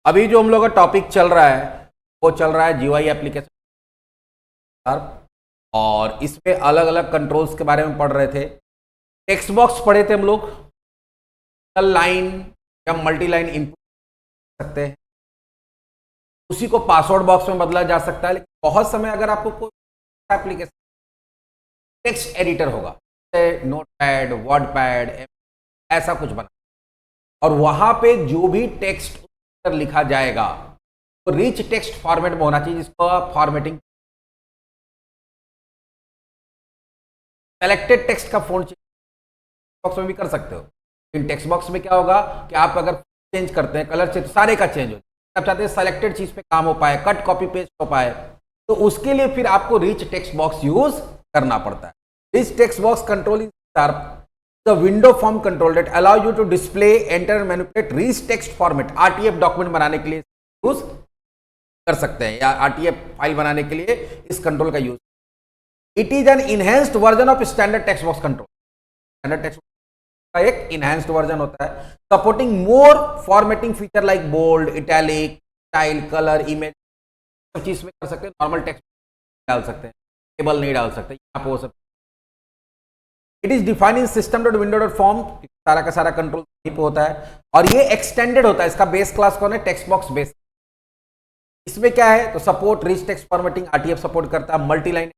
अभी जो हम लोग का टॉपिक चल रहा है वो चल रहा है जीयूआई एप्लीकेशन, और इस पे अलग अलग कंट्रोल्स के बारे में पढ़ रहे थे। टेक्स्ट बॉक्स पढ़े थे हम लोग, लाइन या मल्टी लाइन इनपुट सकते हैं, उसी को पासवर्ड बॉक्स में बदला जा सकता है। लेकिन बहुत समय अगर आपको कोई एप्लीकेशन टेक्स्ट एडिटर होगा, नोट पैड, वर्ड पैड, ऐसा कुछ बना, और वहां पे जो भी टेक्स्ट लिखा जाएगा तो रिच टेक्स्ट फॉर्मेट में होना चाहिए, जिसको आप फॉर्मेटिंग सेलेक्टेड टेक्स्ट का फोन बॉक्स में भी कर सकते हो। इन टेक्स्ट बॉक्स में क्या होगा कि आप अगर चेंज करते हैं कलर चेंज, सारे का चेंज हो, आप चाहते हैं सेलेक्टेड चीज पे काम हो पाए, कट कॉपी पेस्ट हो पाए, तो उसके लिए फिर आपको रिच टेक्स्ट बॉक्स यूज करना पड़ता है। Rich text box controlling sharp the window form control that allow you to display, enter, manipulate rich text format. RTF document बनाने के लिए यूज कर सकते हैं, या आरटीएफ फाइल बनाने के लिए इस कंट्रोल का use. It is an enhanced version of standard text box control. Standard text का एक इनहेंस्ड वर्जन होता है, supporting more formatting feature like bold, italic, style, colour, image, सब चीज में कर सकते हैं। नॉर्मल टेक्स्ट डाल सकते हैं, टेबल नहीं डाल सकते, यहाँ पे हो सकता है। It is defining system dot window dot form, सारा का सारा कंट्रोल यहीं पे होता है, और ये एक्सटेंडेड होता है। इसका बेस क्लास कौन है? Text box base. इसमें क्या है तो support rich text formatting, RTF support करता है, मल्टी लाइन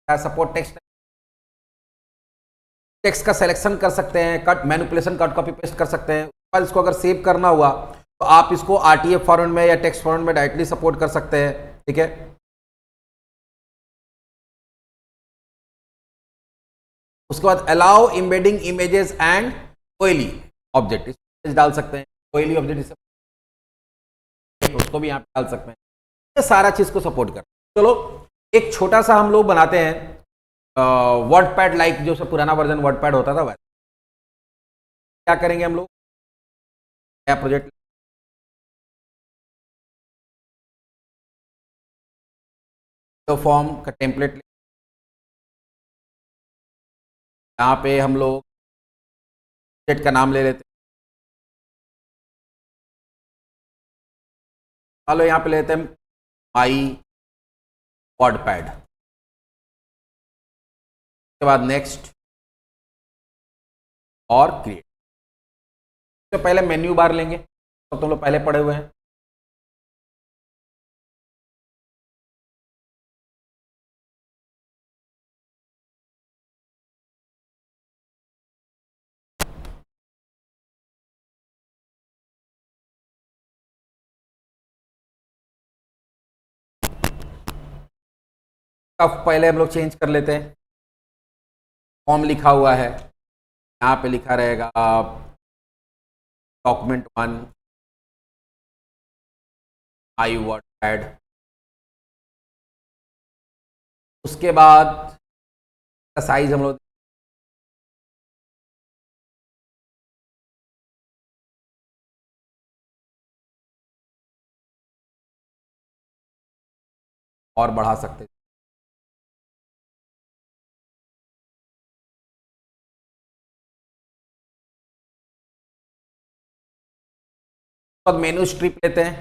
सपोर्ट, टेक्स्ट का सिलेक्शन कर सकते हैं, cut manipulation, cut copy paste कर सकते हैं। उसके बाद इसको अगर सेव करना हुआ तो आप इसको आरटीएफ फॉर्मेट में या टेक्स्ट फॉर्मेट में डायरेक्टली सपोर्ट कर सकते हैं। ठीक है, उसके बाद allow embedding images and OLE object डाल सकते हैं, ओएलई ऑब्जेक्ट उसको भी यहाँ पे डाल सकते हैं। ये सारा चीज को सपोर्ट कर। चलो एक छोटा सा हम लोग बनाते हैं वर्ड पैड लाइक, जो सब पुराना वर्जन वर्ड पैड होता था वैसे। क्या करेंगे हम लोग, क्या प्रोजेक्ट, तो फॉर्म का टेम्पलेट, यहाँ पे हम लोग प्रोजेक्ट का नाम ले लेते हैं। चलो यहाँ पे लेते हैं माई वर्ड पैड, उसके बाद नेक्स्ट और क्रिएट। तो पहले मेन्यू बार लेंगे, तो तुम लोग पहले पढ़े हुए हैं। अब पहले हम लोग चेंज कर लेते हैं। फॉर्म लिखा हुआ है, यहाँ पे लिखा रहेगा डॉक्यूमेंट 1 माई वर्ड पैड। उसके बाद साइज हम लोग और बढ़ा सकते हैं। तो मेनू स्ट्रिप लेते हैं,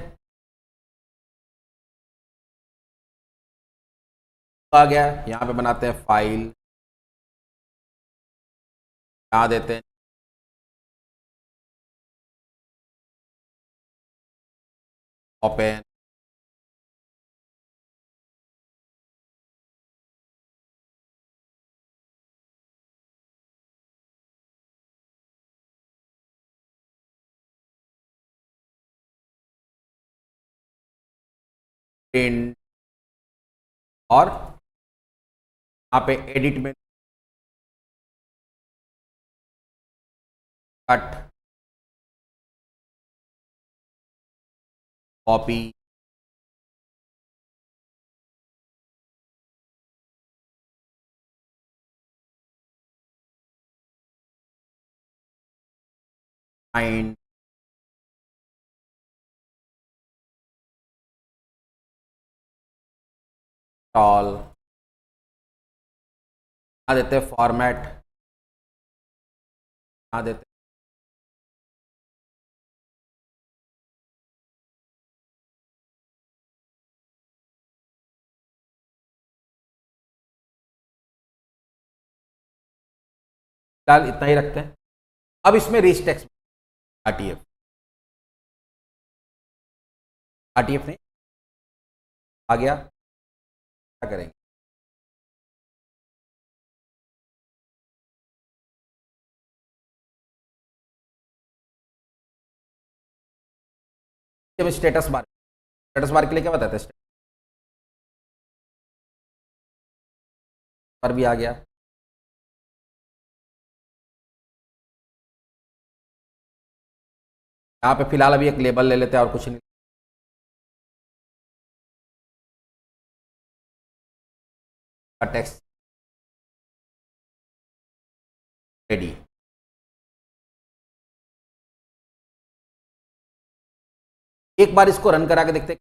आ गया। यहाँ पे बनाते हैं फाइल, यहाँ देते हैं ओपन, प्रिंट, और यहाँ पे एडिट में कट, कॉपी, फाइंड, टॉल, यहाँ देते हैं फॉर्मेट, यहाँ देते फिलहाल इतना ही रखते हैं। अब इसमें रिच टेक्स्ट आरटीएफ, आरटीएफ नहीं आ गया, क्या करेंगे? स्टेटस बार, स्टेटस बार के लिए क्या बताते हैं, स्टेटस बार भी आ गया। यहाँ पे फिलहाल अभी एक लेबल ले लेते हैं और कुछ नहीं, टेक्स्ट रेडी। एक बार इसको रन करा के देखते हैं।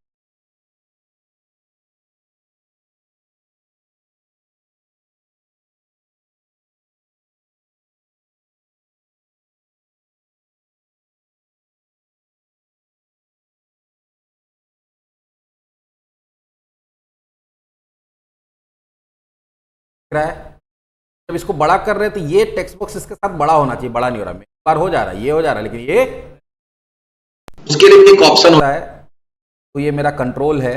रहा है, जब इसको बड़ा कर रहे हैं तो ये टेक्स्ट बॉक्स इसके साथ बड़ा होना चाहिए, बड़ा नहीं हो रहा, एक बार हो जा रहा है, ये हो जा रहा है, लेकिन ये उसके लिए भी एक ऑप्शन होता है। तो ये मेरा कंट्रोल है,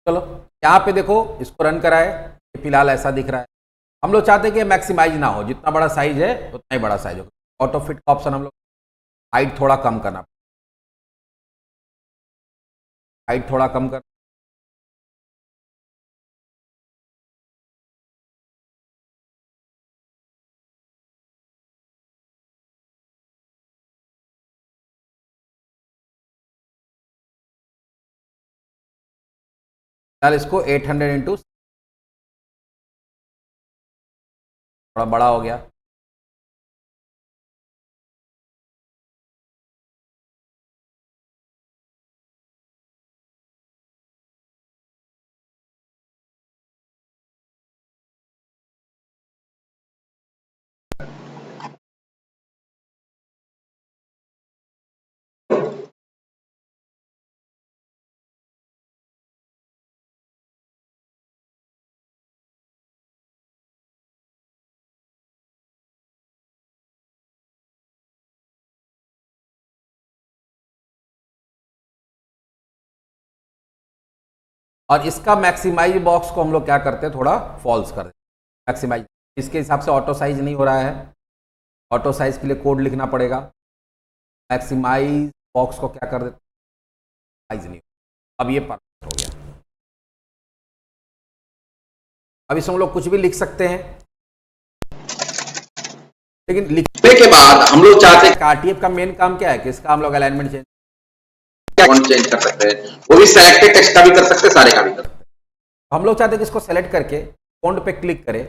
चलो यहाँ पे देखो, इसको रन कराए, ये फिलहाल ऐसा दिख रहा है। हम लोग चाहते हैं कि मैक्सिमाइज ना हो, जितना बड़ा साइज है उतना ही बड़ा साइज हो। ऑटो फिट का ऑप्शन हम लोग, हाइट थोड़ा कम करना, हाइट थोड़ा कम कर, फिलहाल इसको 800 इंटू, थोड़ा बड़ा हो गया। और इसका मैक्सिमाइज बॉक्स को हम लोग क्या करते हैं, थोड़ा फॉल्स कर देते, मैक्सिमाइज इसके हिसाब से ऑटो साइज नहीं हो रहा है। ऑटो साइज के लिए कोड लिखना पड़ेगा। मैक्सिमाइज बॉक्स को क्या कर देते, साइज नहीं, अब ये परफेक्ट हो गया। अब इसमें हम लोग कुछ भी लिख सकते हैं, लेकिन लिखने के बाद हम लोग चाहते हैं आरटीएफ का मेन काम क्या है कि इसका हम लोग अलाइनमेंट चेंज कर सकते हैं, वो भी सिलेक्टेड टेक्स्ट का भी कर सकते हैं, सारे का भी कर सकते हैं। हम लोग चाहते हैं कि इसको सेलेक्ट करके फ़ॉन्ट पे क्लिक करें,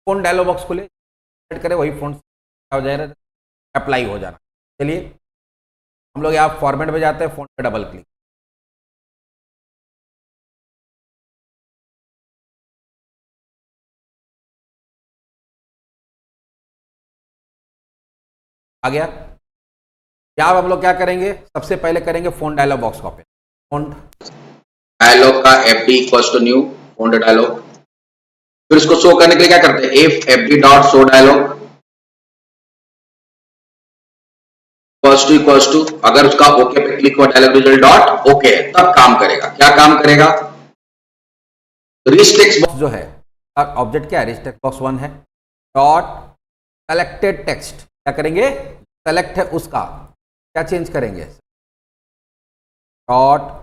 फ़ॉन्ट डायलॉग बॉक्स खुले, सेलेक्ट करें, वही फ़ॉन्ट हो जाएगा, अप्लाई हो जाना। चलिए हम लोग यहाँ फॉर्मेट में जाते हैं, फ़ॉन्ट पे डबल क्लिक, आ गया। यहाँ हम लोग क्या करेंगे, सबसे पहले करेंगे फ़ॉन्ट डायलॉग बॉक्स का ओपन, फ़ॉन्ट डायलॉग का F D equals to new font dialog. फिर इसको शो करने के लिए क्या करते हैं, if F D dot show dialog equals to, अगर उसका ओके पे क्लिक हुआ डायलॉग रिजल्ट डॉट ओके है, तब काम करेगा। क्या काम करेगा, रिच टेक्स्ट बॉक्स जो है, ऑब्जेक्ट क्या है, रिच टेक्स्ट बॉक्स 1 है, डॉट सेलेक्टेड टेक्स्ट क्या करेंगे, सेलेक्ट है उसका क्या चेंज करेंगे, dot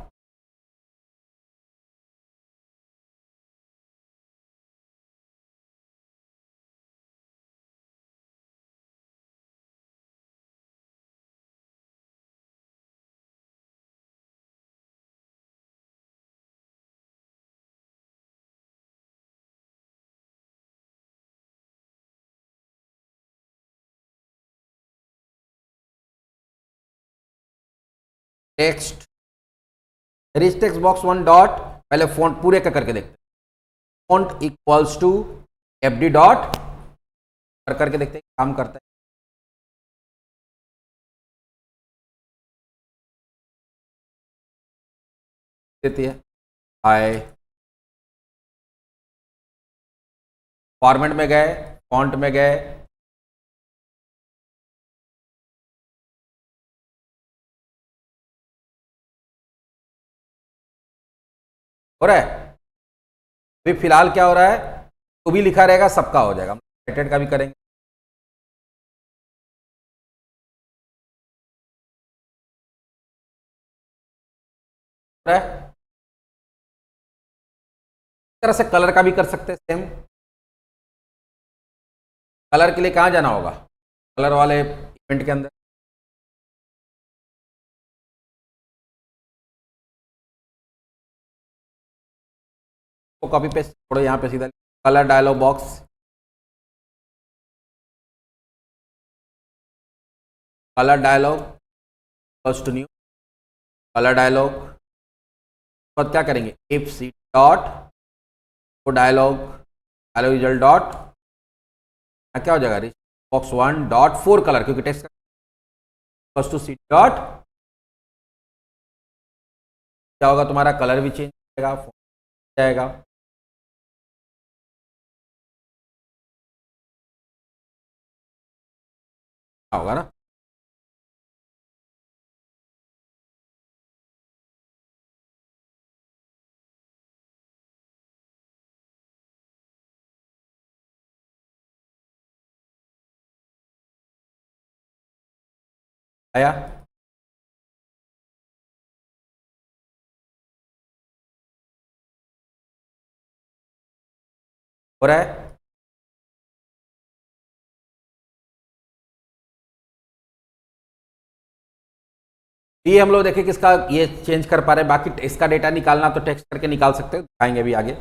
text, rich text box 1 dot, पहले फॉन्ट पूरे का करके देखते हैं, font equals to F D dot, करके देखते हैं काम करता है, देती है। हाय, फॉर्मेट में गए, फॉन्ट में गए, हो रहा है। अभी फिलहाल क्या हो रहा है, तो भी लिखा रहेगा, सबका हो जाएगा, सेलेक्टेड का भी करेंगे, हो रहा है। इस तरह से कलर का भी कर सकते हैं सेम। कलर के लिए कहाँ जाना होगा, कलर वाले इवेंट के अंदर, तो कॉपी पेस्ट छोड़ो, यहाँ पे सीधा colour dialog box, colour dialog first new colour dialog, बाद क्या करेंगे, इफ सी डॉट तो डायलॉग डायलॉग रिजल्ट डॉट, क्या हो जाएगा, रिच बॉक्स 1 डॉट 4 कलर, क्योंकि text first to C dot, क्या होगा, तुम्हारा कलर भी चेंज हो जाएगा, जाएगा। होगा ना। आया? हो रहा है? ये हम लोग देखें किसका ये चेंज कर पा रहे हैं, बाकी इसका डेटा निकालना तो टेक्स्ट करके निकाल सकते हो, दिखाएंगे अभी आगे।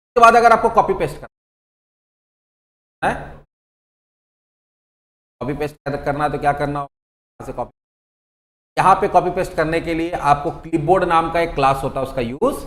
उसके बाद अगर आपको कॉपी पेस्ट करना है, कॉपी पेस्ट करना है तो क्या करना होगा, से कॉपी, यहां पे कॉपी पेस्ट करने के लिए आपको क्लिपबोर्ड नाम का एक क्लास होता है, उसका यूज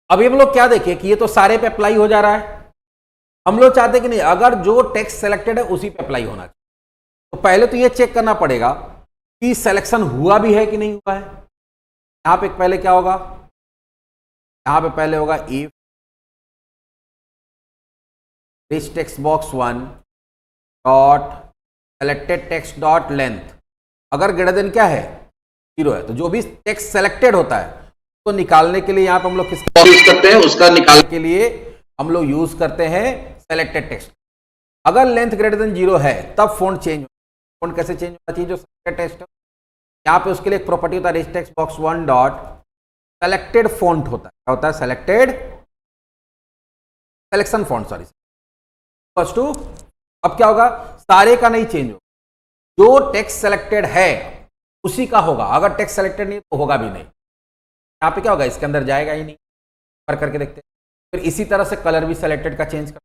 अभी हम लोग क्या देखें कि ये तो सारे पे अप्लाई हो जा रहा है, हम लोग चाहते हैं कि नहीं अगर जो टेक्स्ट सेलेक्टेड है उसी पे अप्लाई होना चाहिए, तो पहले तो ये चेक करना पड़ेगा कि सिलेक्शन हुआ भी है कि नहीं हुआ है। यहां पे पहले क्या होगा, यहां पे पहले होगा if this text box 1 dot selected text dot length, अगर ग्रेटर देन क्या है 0 है, तो जो भी टेक्स्ट सेलेक्टेड होता है तो निकालने के लिए यहां पे हम लोग किसका यूज करते हैं, उसका निकालने के लिए हम लोग यूज करते हैं सेलेक्टेड टेक्स्ट। अगर लेंथ ग्रेटर देन 0 है तब फोंट चेंज, फोंट कैसे चेंज होना चाहिए, जो सेलेक्टेड टेक्स्ट है यहां पे उसके लिए एक प्रॉपर्टी होता है rich text box 1 dot selected font होता है, क्या होता है, selected selection font, sorry to. अब क्या होगा, सारे का नहीं चेंज होगा, जो टेक्स्ट सेलेक्टेड है उसी का होगा, अगर टेक्स्ट सेलेक्टेड नहीं तो होगा भी नहीं। यहां पे क्या होगा, इसके अंदर जाएगा ही नहीं, कर करके देखते हैं। फिर इसी तरह से कलर भी सेलेक्टेड का चेंज कर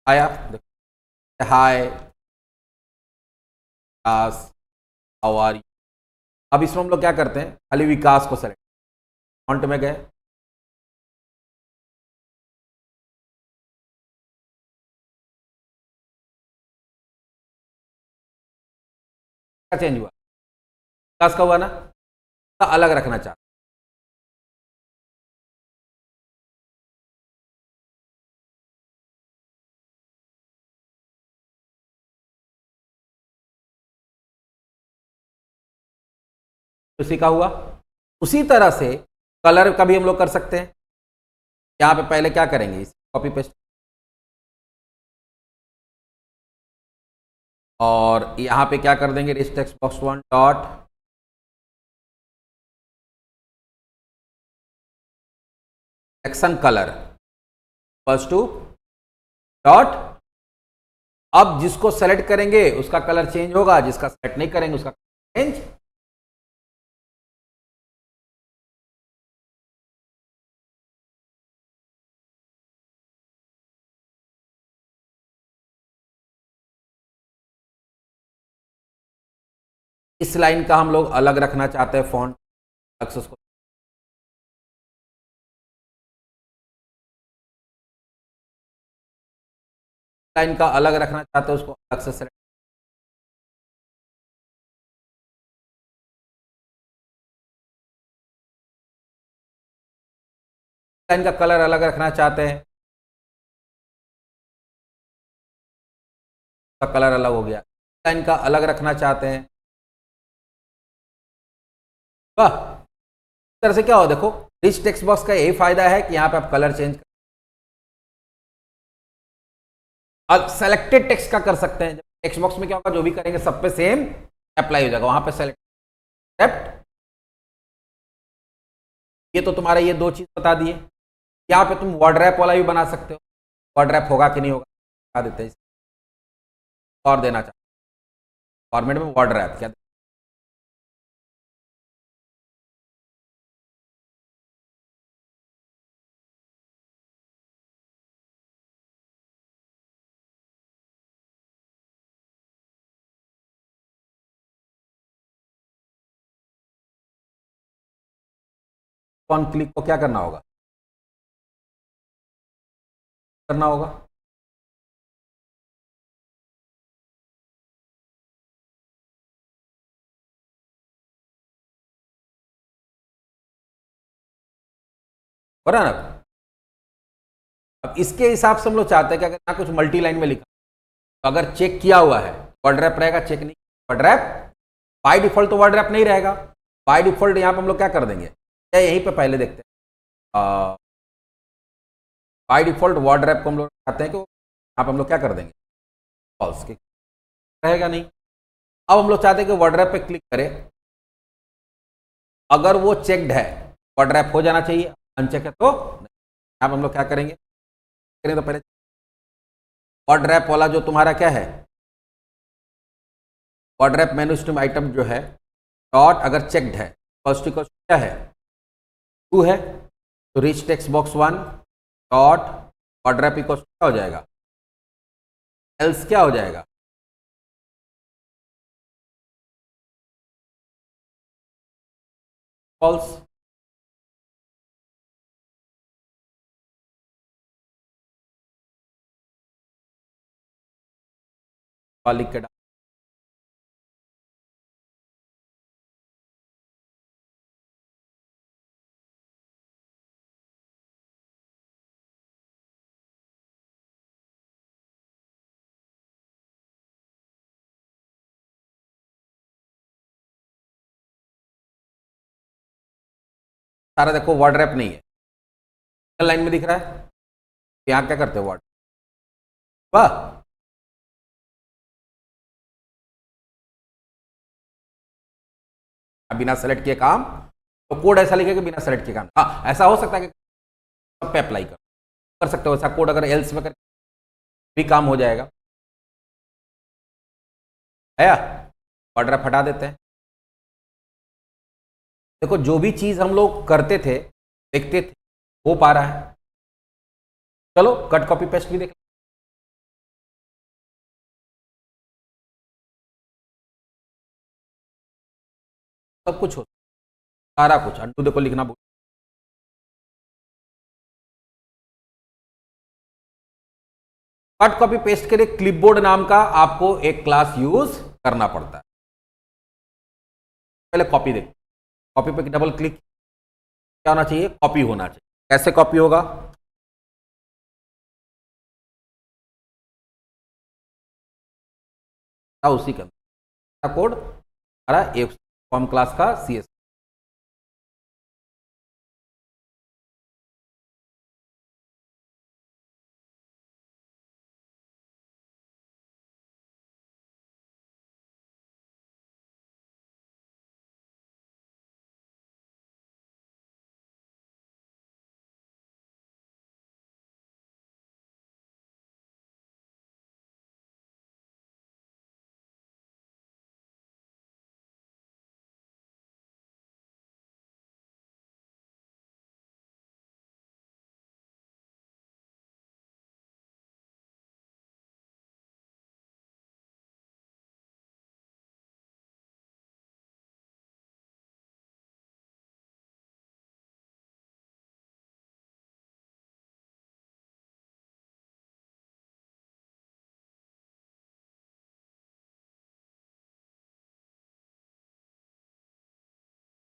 आया, हाय विकास हाउ आर यू। अब इसमें हम लोग क्या करते हैं, खाली विकास को सेलेक्ट, फॉन्ट में गए, क्या चेंज हुआ, विकास का हुआ ना, का अलग रखना चाहते उसी का हुआ। उसी तरह से कलर का भी हम लोग कर सकते हैं, यहां पे पहले क्या करेंगे, कॉपी पेस्ट, और यहां पे क्या कर देंगे, rich text box 1 dot selection colour बस टू डॉट, अब जिसको सेलेक्ट करेंगे उसका कलर चेंज होगा, जिसका सेलेक्ट नहीं करेंगे उसका चेंज। इस लाइन का हम लोग अलग रखना चाहते हैं फॉन्ट, उसको लाइन का अलग रखना चाहते हैं, उसको अलग से सेलेक्ट, लाइन का कलर अलग रखना चाहते हैं, का कलर अलग हो गया, लाइन का अलग रखना चाहते हैं, वाह। इस तरह से क्या हो, देखो रिच टेक्स्ट बॉक्स का यही फायदा है कि यहां पे आप कलर चेंज कर, अब सेलेक्टेड टेक्स्ट का कर सकते हैं, टेक्स्ट बॉक्स में क्या होगा, जो भी करेंगे सब पे सेम अप्लाई हो जाएगा, वहां पे सेलेक्ट। ये तो तुम्हारा ये दो चीज बता दिए। यहाँ पे तुम वर्ड रैप वाला भी बना सकते हो, वर्ड रैप होगा कि नहीं होगा बता देते हैं, और देना चाहते फॉर्मेट में वर्ड रैप क्या कौन क्लिक को क्या करना होगा, करना होगा। हो रहा है ना। अब इसके हिसाब से हम लोग चाहते हैं कि अगर यहाँ कुछ मल्टी लाइन में लिखा तो अगर चेक किया हुआ है वर्ड रैप रहेगा, चेक नहीं वर्ड रैप बाय डिफॉल्ट तो वर्ड रैप नहीं रहेगा। बाय डिफॉल्ट यहाँ पे हम लोग क्या कर देंगे, या यहीं पे पहले देखते हैं, बाय डिफॉल्ट वर्ड रैप को हम लोग चाहते हैं कि यहाँ पे हम लोग क्या कर देंगे, फॉल्स के रहेगा नहीं। अब हम लोग चाहते हैं कि वर्ड रैप पे क्लिक करें, अगर वो चेक्ड है वर्ड रैप हो जाना चाहिए, अनचेक है तो नहीं। यहाँ पे हम लोग क्या करेंगे, तो पहले वर्ड रैप वाला जो तुम्हारा क्या है, वर्ड रैप मेनू स्ट्रीम आइटम जो है डॉट अगर चेक्ड है, फर्स्ट इक्वल क्या है 2 है, तो rich text box 1 dot word rap equal क्या हो जाएगा, एल्स क्या हो जाएगा, फॉल्स। लिख के सारा देखो वर्ड रैप नहीं है, लाइन में दिख रहा है, यहां क्या करते हो वर्ड वाह, बिना सेलेक्ट किए काम, तो कोड ऐसा लिखेगा बिना सेलेक्ट किए काम। हाँ ऐसा हो सकता है कि सब पे अप्लाई कर सकते हो ऐसा कोड, अगर एल्स में कर भी काम हो जाएगा है या वर्ड रैप हटा देते हैं। देखो जो भी चीज हम लोग करते थे देखते थे हो पा रहा है, चलो कट कॉपी पेस्ट भी देख, सब कुछ हो, सारा कुछ अंटू देखो लिखना भूल, कट कॉपी पेस्ट के लिए क्लिपबोर्ड नाम का आपको एक क्लास यूज करना पड़ता है। पहले कॉपी देखो, कॉपी पे डबल क्लिक क्या होना चाहिए, कॉपी होना चाहिए। कैसे कॉपी होगा, उसी का कोड हमारा एक फॉर्म क्लास का सीएस।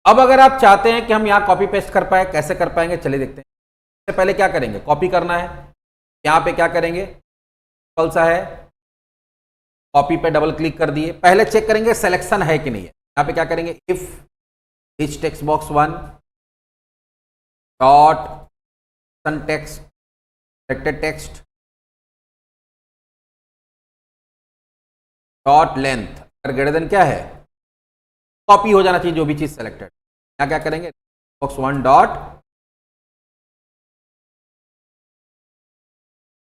अब अगर आप चाहते हैं कि हम यहां कॉपी पेस्ट कर पाए, कैसे कर पाएंगे चलिए देखते हैं। सबसे पहले क्या करेंगे, कॉपी करना है, यहां पे क्या करेंगे, कौन सा है, कॉपी पे डबल क्लिक कर दिए, पहले चेक करेंगे सिलेक्शन है कि नहीं है। यहां पे क्या करेंगे, if rich text box 1 dot sun text selected text dot length अगर ग्रेटर देन क्या है, कॉपी हो जाना चाहिए जो भी चीज सेलेक्टेड। क्या क्या करेंगे, बॉक्स 1 डॉट,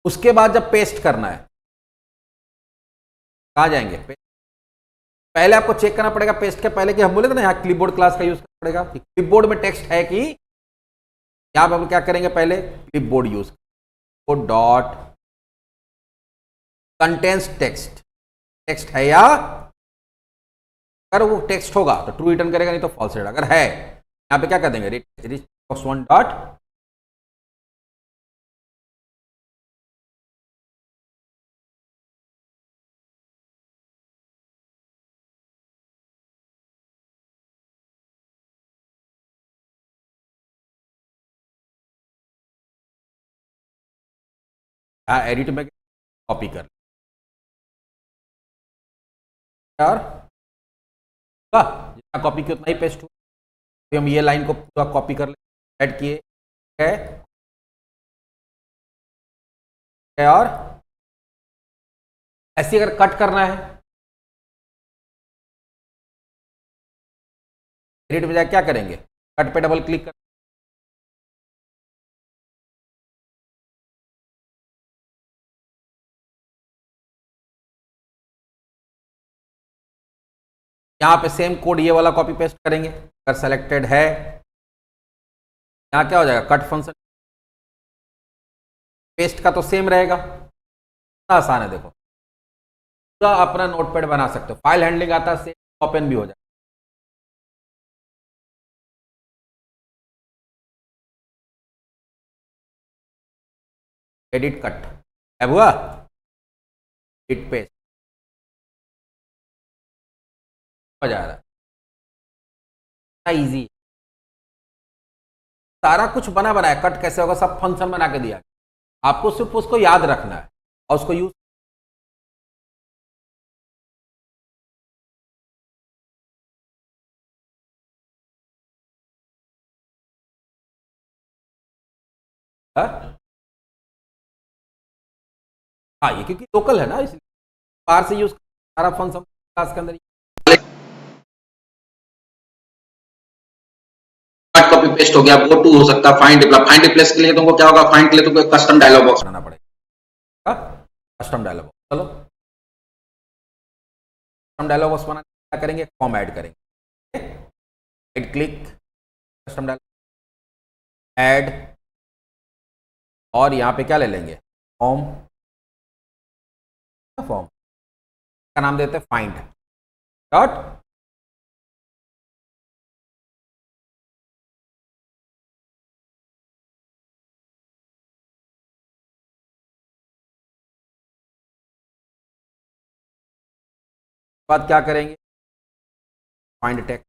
उसके बाद जब पेस्ट करना है कहां जाएंगे, पहले आपको चेक करना पड़ेगा पेस्ट के पहले कि हम बोले थे ना यहाँ क्लिपबोर्ड क्लास का यूज करना पड़ेगा कि क्लिपबोर्ड में टेक्स्ट है कि, यहां पर हम क्या करेंगे, पहले clipboard use dot contains text, text है या, अगर वो टेक्स्ट होगा तो ट्रू रिटर्न करेगा, नहीं तो फॉल्स रहेगा। अगर है यहां पे क्या कर देंगे, बॉक्स 1 डॉट एडिट में कॉपी कर यार, जितना कॉपी किया उतना ही पेस्ट हुआ। फिर हम ये लाइन को पूरा कॉपी कर ले, ऐड किए है और ऐसे अगर कट करना है, एडिट में जाकर क्या करेंगे, कट पे डबल क्लिक कर, यहां पे सेम कोड ये वाला कॉपी पेस्ट करेंगे, अगर सेलेक्टेड है यहां क्या हो जाएगा, कट फंक्शन, पेस्ट का तो सेम रहेगा, आसान है। देखो पूरा अपना नोटपैड बना सकते हो, फाइल हैंडलिंग आता है, सेम ओपन भी हो जाए। एडिट कट अब हुआ, एडिट पेस्ट हो जा रहा है, इजी, सारा कुछ बना बनाया, कट कैसे होगा सब फंक्शन बना के दिया, आपको सिर्फ उसको याद रखना है और उसको यूज, हाँ ये क्योंकि लोकल है ना, इसलिए बाहर से यूज सारा फंक्शन क्लास के अंदर, कॉपी पेस्ट हो गया, गो टू हो सकता है, फाइंड रिप्लेस के लिए तुमको क्या होगा, फाइंड के लिए तुमको कस्टम डायलॉग बॉक्स बनाना पड़ेगा, कस्टम डायलॉग बॉक्स। चलो कस्टम डायलॉग बॉक्स बनाने क्या करेंगे, फॉर्म ऐड करेंगे, right click, custom dialog add, और यहां पे क्या ले लेंगे, फॉर्म, फॉर्म का नाम देते हैं फाइंड डॉट, बाद क्या करेंगे, फाइंड टेक्स्ट,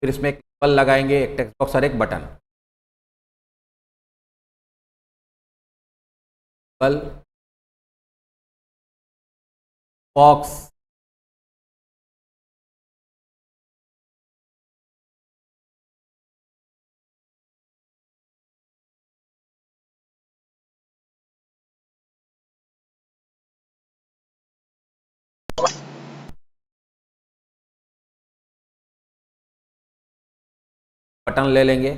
फिर इसमें एक लेबल लगाएंगे, एक टेक्स्ट बॉक्स और एक बटन, लेबल बॉक्स, बटन ले लेंगे,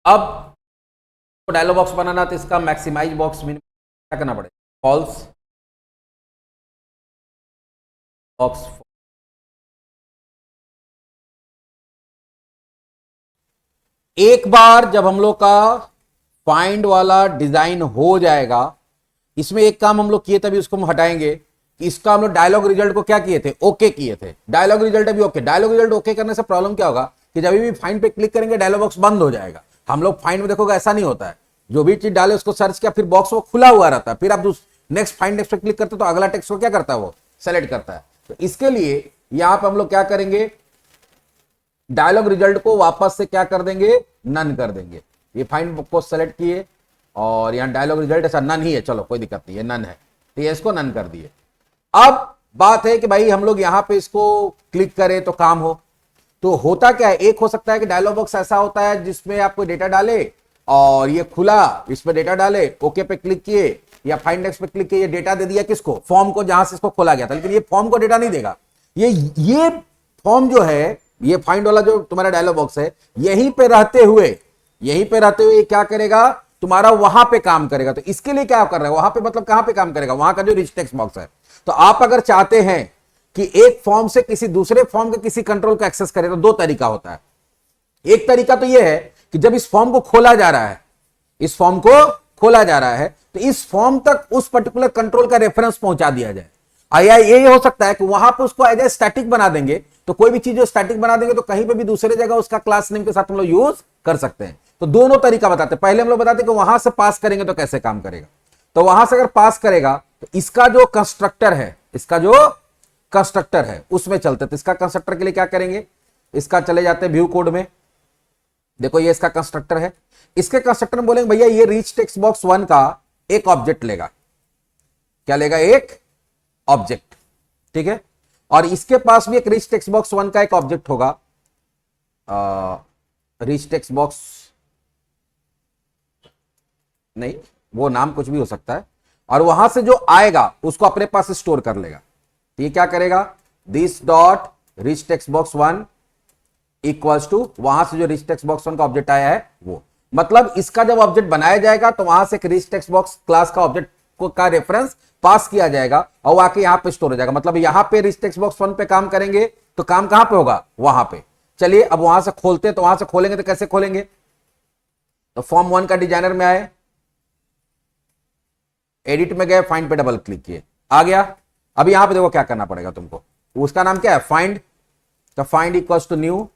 अब डायलॉग बॉक्स बनाना तो इसका मैक्सिमाइज बॉक्स मिनिमम क्या करना पड़ेगा, फॉल्स बॉक्स, एक बार जब हम लोग का फाइंड वाला डिजाइन हो जाएगा, इसमें एक काम हम लोग किए तभी उसको हम हटाएंगे कि इसका हम लोग डायलॉग रिजल्ट को क्या किए थे, ओके किए थे, डायलॉग रिजल्ट अभी ओके, डायलॉग रिजल्ट ओके करने से प्रॉब्लम क्या होगा कि जब भी फाइंड पे क्लिक करेंगे डायलॉग बॉक्स बंद हो जाएगा। हम लोग फाइंड में देखोगे ऐसा नहीं होता है, जो भी चीज डाले उसको सर्च किया, फिर बॉक्स वो खुला हुआ रहता है, फिर आप नेक्स्ट फाइंड नेक्स्ट पे क्लिक करते तो अगला टेक्स्ट को क्या करता है, वो सेलेक्ट करता है। तो इसके लिए यहां पे हम लोग क्या करेंगे, डायलॉग रिजल्ट को वापस से क्या कर देंगे, नन कर देंगे। ये फाइंड को सेलेक्ट किए और यहां डायलॉग रिजल्ट ऐसा नन ही है, चलो कोई दिक्कत नहीं है, नन है, तो ये इसको नन कर दिए। अब बात है कि भाई हम लोग यहां पे इसको क्लिक करें तो काम हो, तो होता क्या है, एक हो सकता है कि डायलॉग बॉक्स ऐसा होता है जिसमें आप कोई डेटा डाले और ये खुला, इसमें डेटा डाले, ओके पे क्लिक किए या फाइंड टेक्स्ट पे क्लिक किए, ये डेटा दे दिया किसको, फॉर्म को, जहां से इसको खोला गया था, लेकिन ये फॉर्म को डेटा नहीं देगा। ये फॉर्म जो है, ये फाइंड वाला जो तुम्हारा डायलॉग बॉक्स है, यहीं पे रहते हुए ये क्या करेगा, तुम्हारा वहां पे काम करेगा। तो इसके लिए क्या कर रहा है, वहां पे मतलब कहां पे काम करेगा, वहां का जो रिच टेक्स्ट बॉक्स है। तो आप अगर चाहते हैं कि एक फॉर्म से किसी दूसरे फॉर्म के किसी कंट्रोल को एक्सेस करे, तो दो तरीका होता है। एक तरीका तो यह है कि जब इस फॉर्म को खोला जा रहा है, इस फॉर्म को खोला जा रहा है, तो इस फॉर्म तक उस पर्टिकुलर कंट्रोल का रेफरेंस पहुंचा दिया जाए। या ये हो सकता है कि वहां पर उसको एज ए स्टैटिक बना देंगे, तो कोई भी चीज जो स्टैटिक बना देंगे तो कहीं पे भी दूसरे जगह उसका क्लास नेम के साथ हम लोग यूज कर सकते हैं। तो दोनों तरीका बताते हैं। पहले हम लोग बताते हैं कि वहां से पास करेंगे तो कैसे काम करेगा। तो वहां से अगर पास करेगा तो इसका जो कंस्ट्रक्टर है, इसका जो कंस्ट्रक्टर है उसमें चलते। तो इसका कंस्ट्रक्टर के लिए क्या करेंगे, इसका चले जाते हैं व्यू कोड में। देखो ये इसका कंस्ट्रक्टर है। इसके कंस्ट्रक्टर में बोलेंगे भैया ये रिच टेक्स्ट बॉक्स 1 का एक ऑब्जेक्ट लेगा। क्या लेगा, एक ऑब्जेक्ट, ठीक है। और इसके पास भी एक रिच टेक्स्ट बॉक्स 1 का एक ऑब्जेक्ट होगा, रिच टेक्स्ट बॉक्स नहीं, वो नाम कुछ भी हो सकता है। और वहां से जो आएगा उसको अपने पास स्टोर कर लेगा। तो ये क्या करेगा, this dot rich text box 1 equals to, वहां से जो रिच टेक्स्ट बॉक्स 1 का ऑब्जेक्ट आया है वो, मतलब इसका जब ऑब्जेक्ट बनाया जाएगा तो वहां से एक रिच टेक्स्ट बॉक्स क्लास का ऑब्जेक्ट का रेफरेंस पास किया जाएगा और आके यहां पे स्टोर हो जाएगा। मतलब यहां पे रिच टेक्स्ट बॉक्स 1 पे काम करेंगे तो काम कहां पे होगा, वहां पे। चलिए अब वहां से खोलते हैं, तो वहां से खोलेंगे तो कैसे खोलेंगे, तो फॉर्म 1 का डिजाइनर में आए, एडिट में गए, फाइंड पे डबल क्लिक किए, आ गया। अब यहां पे देखो क्या करना पड़ेगा तुमको, उसका नाम क्या है, फाइंड। तो find equals to new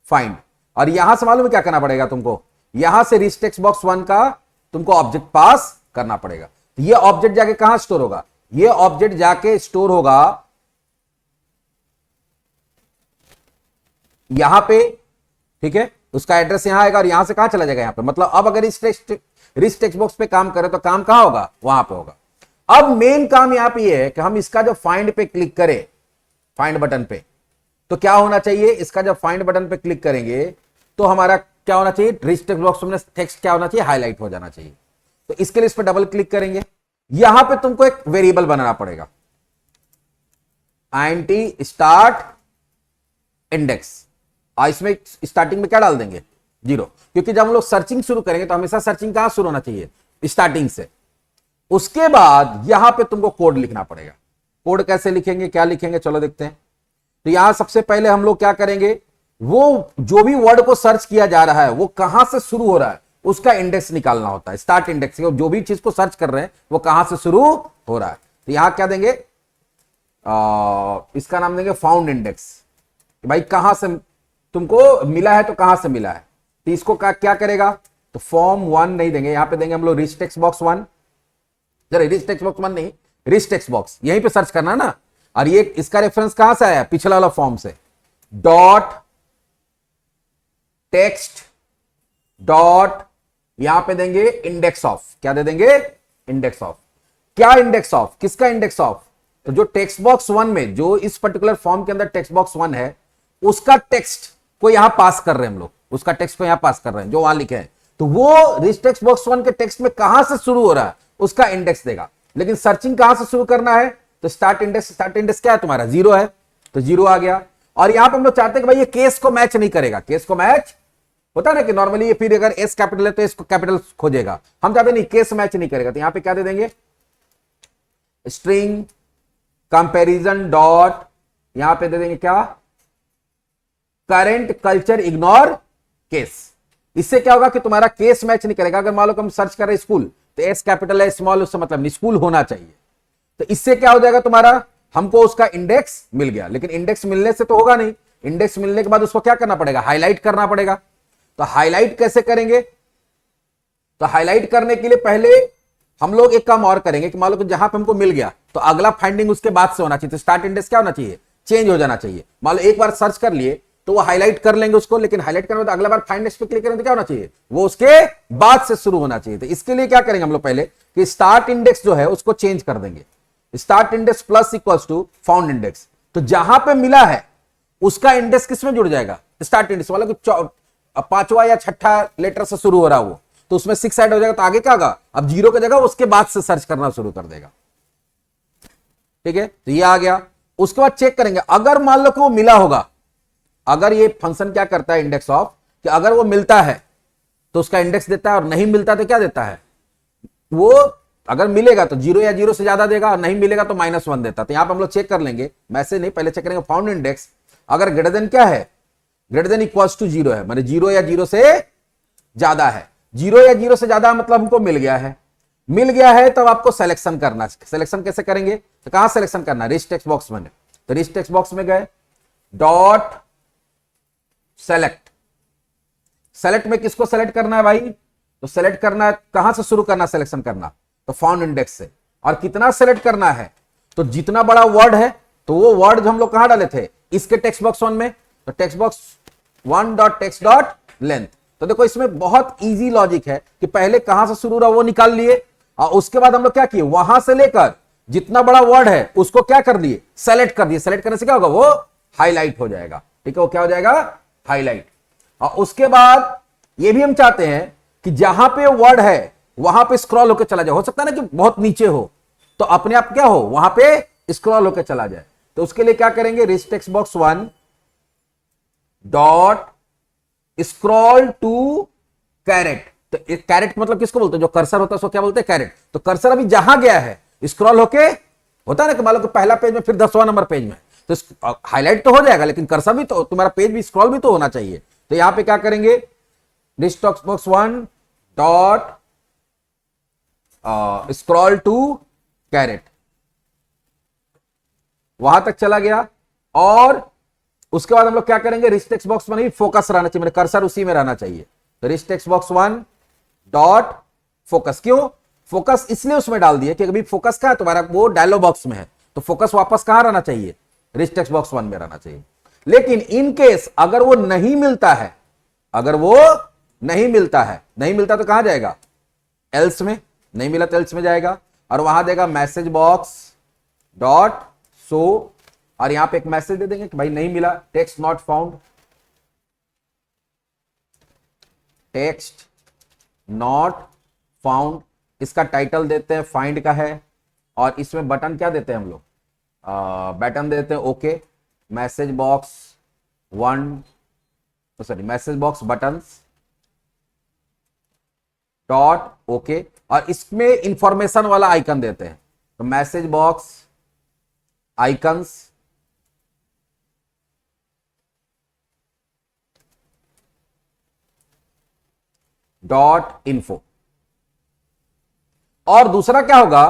find. और यहां से मालूम है क्या करना पड़ेगा तुमको, यहां से रिच टेक्स्ट बॉक्स 1 का तुमको ऑब्जेक्ट पास करना पड़ेगा। ये ऑब्जेक्ट जाके कहां स्टोर होगा, ये ऑब्जेक्ट जाके स्टोर होगा यहां पे, ठीक है। उसका एड्रेस यहां आएगा और यहां से कहां चला जाएगा, यहां पे। मतलब अब अगर रिच टेक्स्ट बॉक्स पे काम करें तो काम कहां होगा, वहां पे होगा। अब मेन काम यहां पे ये है कि हम इसका जो फाइंड पे क्लिक करें, फाइंड बटन पे, तो क्या होना चाहिए, इसका जब फाइंड बटन पे क्लिक करेंगे तो हमारा क्या होना चाहिए, रिच टेक्स्ट बॉक्स में टेक्स्ट क्या होना चाहिए, हाईलाइट हो जाना चाहिए। तो इसके लिए इस पर डबल क्लिक करेंगे। यहां पे तुमको एक वेरिएबल बनाना पड़ेगा, int स्टार्ट इंडेक्स। और इसमें स्टार्टिंग में क्या डाल देंगे, 0, क्योंकि जब हम लोग सर्चिंग शुरू करेंगे तो हमेशा सर्चिंग कहां शुरू होना चाहिए, स्टार्टिंग से। उसके बाद यहां पे तुमको कोड लिखना पड़ेगा। कोड कैसे लिखेंगे, क्या लिखेंगे, चलो देखते हैं। तो यहां सबसे पहले हम लोग क्या करेंगे, वो जो भी वर्ड को सर्च किया जा रहा है वो कहां से शुरू हो रहा है उसका इंडेक्स निकालना होता है, स्टार्ट इंडेक्स। जो भी चीज को सर्च कर रहे हैं वो कहां से शुरू हो रहा है। तो यहां क्या देंगे, इसका नाम देंगे फाउंड इंडेक्स। भाई कहां से तुमको मिला है, तो कहां से मिला है। तो इसको क्या करेगा, तो फॉर्म 1 नहीं देंगे, यहां पे देंगे हम लोग rich text box 1। Rich text box 1 नहीं, रिच टेक्स्ट बॉक्स, यहीं पे सर्च करना ना। और ये इसका रेफरेंस कहां से आया, पिछला वाला फॉर्म से। डॉट टेक्स्ट डॉट, यहां पे देंगे इंडेक्स ऑफ। क्या दे देंगे, इंडेक्स ऑफ। क्या इंडेक्स ऑफ, किसका इंडेक्स ऑफ, तो जो टेक्स्ट बॉक्स 1 में, जो इस पर्टिकुलर फॉर्म के अंदर टेक्स्ट बॉक्स 1 है उसका टेक्स्ट को यहां पास कर रहे हैं हम लोग, उसका टेक्स्ट को यहां पास कर रहे हैं जो वहां लिखे हैं। तो वो रिच टेक्स्ट बॉक्स 1 के टेक्स्ट में कहां से शुरू हो रहा है उसका इंडेक्स देगा। लेकिन सर्चिंग कहां से शुरू करना है, तो स्टार्ट इंडेक्स क्या है तुम्हारा, 0 है, तो 0 आ गया। और यहां पे हम लोग चाहते हैं कि भाई ये केस को मैच नहीं करेगा। केस को मैच होता है ना कि नॉर्मली ये फिर अगर एस कैपिटल है तो इसको कैपिटल खोजेगा, हम चाहते नहीं, केस मैच नहीं करेगा। तो यहां पे क्या दे देंगे, स्ट्रिंग कंपैरिजन डॉट, यहां पे दे देंगे क्या, करंट कल्चर इग्नोर केस। इससे क्या होगा कि तुम्हारा केस मैच नहीं करेगा। अगर मान लो हम सर्च कर रहे हैं स्कूल, तो एस कैपिटल है, स्मॉल, उससे मतलब नहीं, स्कूल होना चाहिए। तो इससे क्या हो जाएगा तुम्हारा, हमको उसका इंडेक्स मिल गया। लेकिन इंडेक्स मिलने से तो होगा नहीं, इंडेक्स मिलने के बाद उसको क्या करना पड़ेगा, हाईलाइट करना पड़ेगा। तो हाईलाइट कैसे करेंगे, तो हाईलाइट करने के लिए पहले हम लोग एक काम और करेंगे कि मान लो कि जहां पे हमको मिल गया तो अगला फाइंडिंग उसके बाद से होना चाहिए। तो स्टार्ट इंडेक्स क्या होना चाहिए, चेंज हो जाना चाहिए। मान लो एक बार सर्च कर लिए तो वो हाईलाइट कर लेंगे उसको, लेकिन हाईलाइट करने के बाद अगला बार फाइंड इंडेक्स पे क्लिक करें तो क्या होना चाहिए, वो उसके बाद से शुरू होना चाहिए। तो इसके लिए क्या करेंगे हम लोग पहले कि स्टार्ट इंडेक्स जो है उसको चेंज कर देंगे, start index plus equals to found index. तो जहां पे मिला है उसका इंडेक्स किसमें जुड़ जाएगा, स्टार्ट इंडेक्स वाला, पांचवा या छठा लेटर से शुरू हो रहा वो, तो उसमें 6 ऐड हो जाएगा। तो आगे क्या होगा, अब 0 की जगह उसके बाद से सर्च करना शुरू कर देगा। ठीक है, तो ये आ गया। उसके बाद चेक करेंगे अगर मान लो कि वो मिला होगा, अगर ये फंक्शन क्या करता है इंडेक्स ऑफ, कि अगर वो मिलता है तो उसका इंडेक्स देता है और नहीं मिलता तो क्या देता है, वो अगर मिलेगा तो 0 या 0 से ज्यादा देगा और नहीं मिलेगा तो -1 देता। तो यहां पर हम लोग चेक कर लेंगे, मैसेज नहीं, पहले चेक करेंगे फाउंड इंडेक्स अगर ग्रेटर देन क्या है, ग्रेटर देन इक्वल्स टू 0 है, माने 0 या 0 से ज्यादा है। 0 या 0 से ज्यादा मतलब हमको मिल गया है, मिल गया है तब आपको सिलेक्शन करना। सिलेक्शन कैसे करेंगे, तो कहां सिलेक्शन करना, रिच टेक्स्ट बॉक्स में। तो रिच टेक्स्ट बॉक्स में गए, डॉट सेलेक्ट, सेलेक्ट में किसको सेलेक्ट करना है भाई, तो सेलेक्ट करना है, कहां से शुरू करना सिलेक्शन करना, तो फाउंड इंडेक्स से। और कितना सेलेक्ट करना है, तो जितना बड़ा वर्ड है तो वो वर्ड जो हम लोग कहां डाले थे, इसके टेक्स्ट बॉक्स 1 में, तो text box 1 dot text dot length. तो देखो इसमें बहुत इजी लॉजिक है कि पहले कहां से शुरू रहा वो निकाल लिए और उसके बाद हम लोग क्या किए, वहां से लेकर जितना बड़ा वर्ड है उसको क्या कर दिए, सेलेक्ट कर दिए। सेलेक्ट करने से क्या होगा, वो हाईलाइट हो जाएगा। ठीक है, वो क्या हो जाएगा, हाईलाइट। और उसके बाद ये भी हम चाहते हैं कि जहां पे वर्ड है वहां पे स्क्रॉल होकर चला जाए। हो सकता है ना कि बहुत नीचे हो तो अपने आप क्या हो, वहां पे स्क्रॉल होकर चला जाए। तो उसके लिए क्या करेंगे, rich text box 1 dot scroll to caret. तो कैरेट मतलब किसको बोलते हैं, जो कर्सर होता है उसको क्या बोलते हैं, कैरेट। तो कर्सर अभी जहां गया है स्क्रॉल होके, होता है ना कि मान लो कि पहला पेज में फिर 10वां नंबर पेज में, तो हाईलाइट तो हो जाएगा लेकिन कर्सर भी तो, तुम्हारा पेज भी स्क्रॉल भी तो होना चाहिए। तो यहां पे क्या करेंगे, rich text box 1 dot scroll to caret, वहां तक चला गया। और उसके बाद हम लोग क्या करेंगे, रिच टेक्स्ट बॉक्स में नहीं फोकस रहना चाहिए, मेरे कर्सर उसी में रहना चाहिए। तो rich text box 1 dot focus, क्यों फोकस इसलिए उसमें डाल दिए कि अभी फोकस कहां है तुम्हारा, वो डायलॉग बॉक्स में है, तो फोकस वापस कहां रहना चाहिए, रिच टेक्स्ट बॉक्स 1 में रहना चाहिए। लेकिन इन केस अगर वो नहीं मिलता है, अगर वो नहीं मिलता है, नहीं मिलता तो कहां जाएगा, एल्स में, नहीं मिला तो एल्स में जाएगा और वहां देगा मैसेज बॉक्स डॉट शो, और यहां पे एक मैसेज दे देंगे कि भाई नहीं मिला, text not found, text not found. इसका टाइटल देते हैं फाइंड का है और इसमें बटन क्या देते हैं हम लोग, बटन देते हैं okay, message box 1 sorry message box buttons dot okay, और इसमें इंफॉर्मेशन वाला आइकन देते हैं, तो message box icons dot info. और दूसरा क्या होगा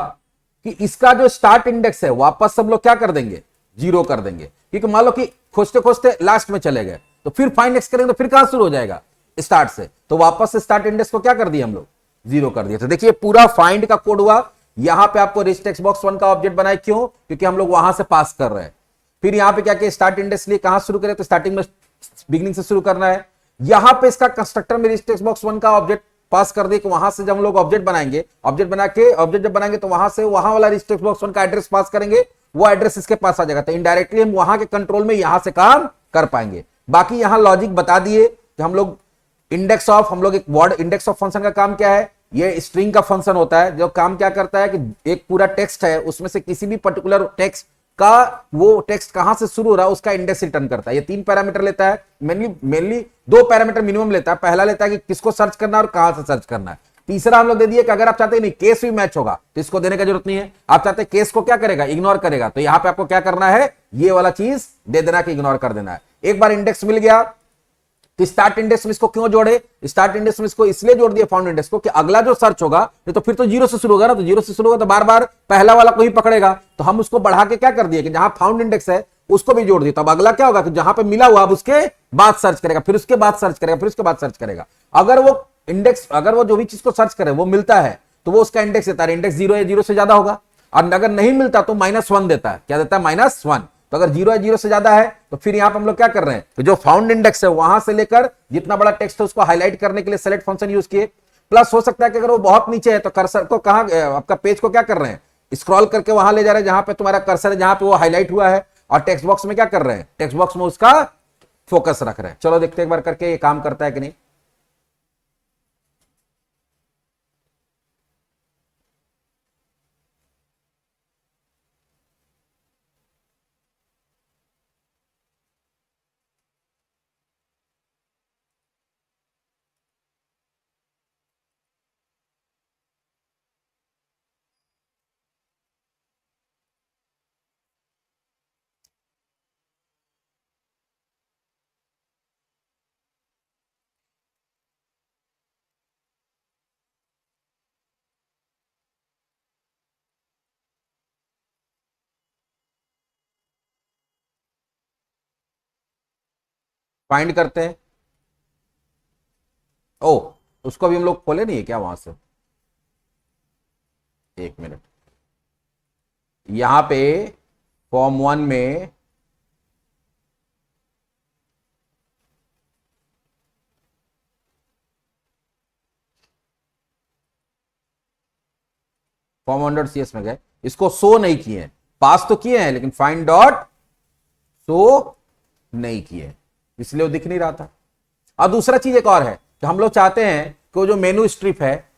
कि इसका जो स्टार्ट इंडेक्स है वापस सब लोग क्या कर देंगे, 0 कर देंगे, क्योंकि मान लो कि खोजते खोजते लास्ट में चले गए तो फिर फाइंड इंडेक्स करेंगे तो फिर कहां शुरू हो जाएगा, स्टार्ट से। तो वापस से स्टार्ट इंडेक्स को क्या कर दिया हम लोग, 0 कर दिया। तो देखिए पूरा फाइंड का कोड हुआ। यहां पे आपको रिच टेक्स्ट बॉक्स 1 का ऑब्जेक्ट बनाए, क्यों, क्योंकि हम लोग वहां से पास कर रहे हैं। फिर यहां पे क्या किया, स्टार्ट इंडेक्स लिए कहां शुरू करें, तो स्टार्टिंग में बिगिनिंग से शुरू करना है। यहां पे इसका कंस्ट्रक्टर में रिच टेक्स्ट बॉक्स 1 का ऑब्जेक्ट पास कर दे कि वहां से जब हम लोग ऑब्जेक्ट बनाएंगे, ऑब्जेक्ट बना के ऑब्जेक्ट जब बनाएंगे तो वहां से वहां वाला रिच टेक्स्ट बॉक्स 1 का एड्रेस पास करेंगे, वो एड्रेस इसके पास आ जाएगा। तो इनडायरेक्टली हम वहां के कंट्रोल में यहां से काम कर पाएंगे। बाकी यहां लॉजिक बता दिए कि हम लोग इंडेक्स ऑफ, हम लोग एक वर्ड इंडेक्स ऑफ फंक्शन का काम क्या है, ये स्ट्रिंग का फंक्शन होता है जो काम क्या करता है कि एक पूरा टेक्स्ट है उसमें से किसी भी पर्टिकुलर टेक्स्ट का, वो टेक्स्ट कहां से शुरू हो रहा है उसका इंडेक्स रिटर्न करता है। ये 3 पैरामीटर लेता है, मेनली 2 पैरामीटर मिनिमम लेता है। पहला लेता है कि किसको सर्च करना है और कहां से सर्च करना है। तीसरा हम लोग दे दिए कि अगर आप चाहते हैं नहीं केस भी मैच होगा तो इसको देने की जरूरत नहीं है, आप चाहते हैं केस को क्या करेगा, इग्नोर करेगा, तो यहां पे आपको क्या करना है, ये वाला चीज दे देना कि इग्नोर कर देना है। एक बार इंडेक्स मिल गया तो स्टार्ट इंडेक्स में इसको क्यों जोड़े, स्टार्ट इंडेक्स में इसको इसलिए जोड़ दिया फाउंड इंडेक्स को कि अगला जो सर्च होगा नहीं तो फिर तो 0 से शुरू होगा ना, तो 0 से शुरू होगा तो बार बार पहला वाला को ही पकड़ेगा। तो हम उसको बढ़ा के क्या कर दिए कि जहां फाउंड इंडेक्स है उसको भी जोड़ दिया। तब अगला क्या होगा कि जहां पे मिला हुआ अब उसके बाद सर्च करेगा, फिर उसके बाद सर्च करेगा, फिर उसके बाद सर्च करेगा। अगर वो इंडेक्स, अगर वो जो भी चीज को सर्च करे वो मिलता है तो वो उसका इंडेक्स देता है, इंडेक्स 0 या 0 से ज्यादा होगा। और अगर नहीं मिलता तो -1 देता है, क्या देता है, -1। तो अगर 0 या 0 से ज्यादा है तो फिर यहां पर हम लोग क्या कर रहे हैं, तो जो फाउंड इंडेक्स है वहां से लेकर जितना बड़ा टेक्स्ट है उसको हाईलाइट करने के लिए सेलेक्ट फंक्शन यूज किए। प्लस हो सकता है कि अगर वो बहुत नीचे है तो कर्सर को कहां, आपका पेज को क्या कर रहे हैं, स्क्रॉल करके वहां ले जा रहे हैं जहां पे तुम्हारा कर्सर है, जहां पे वो हाईलाइट हुआ है, और टेक्स्ट बॉक्स में क्या कर रहे हैं, टेक्स्ट बॉक्स में उसका फोकस रख रहे हैं। चलो देखते हैं एक बार करके ये काम करता है कि नहीं। फाइंड करते हैं। ओ, उसको भी हम लोग खोले नहीं है क्या वहां से, एक मिनट। यहां पे फॉर्म 1 में फॉर्म 1.cs में गए, इसको शो नहीं किए हैं, पास तो किए हैं लेकिन फाइंड डॉट शो नहीं किए, इसलिए वो दिख नहीं रहा था। अब दूसरा चीज एक और है कि हम लोग चाहते हैं कि वो जो मेनू स्ट्रिप है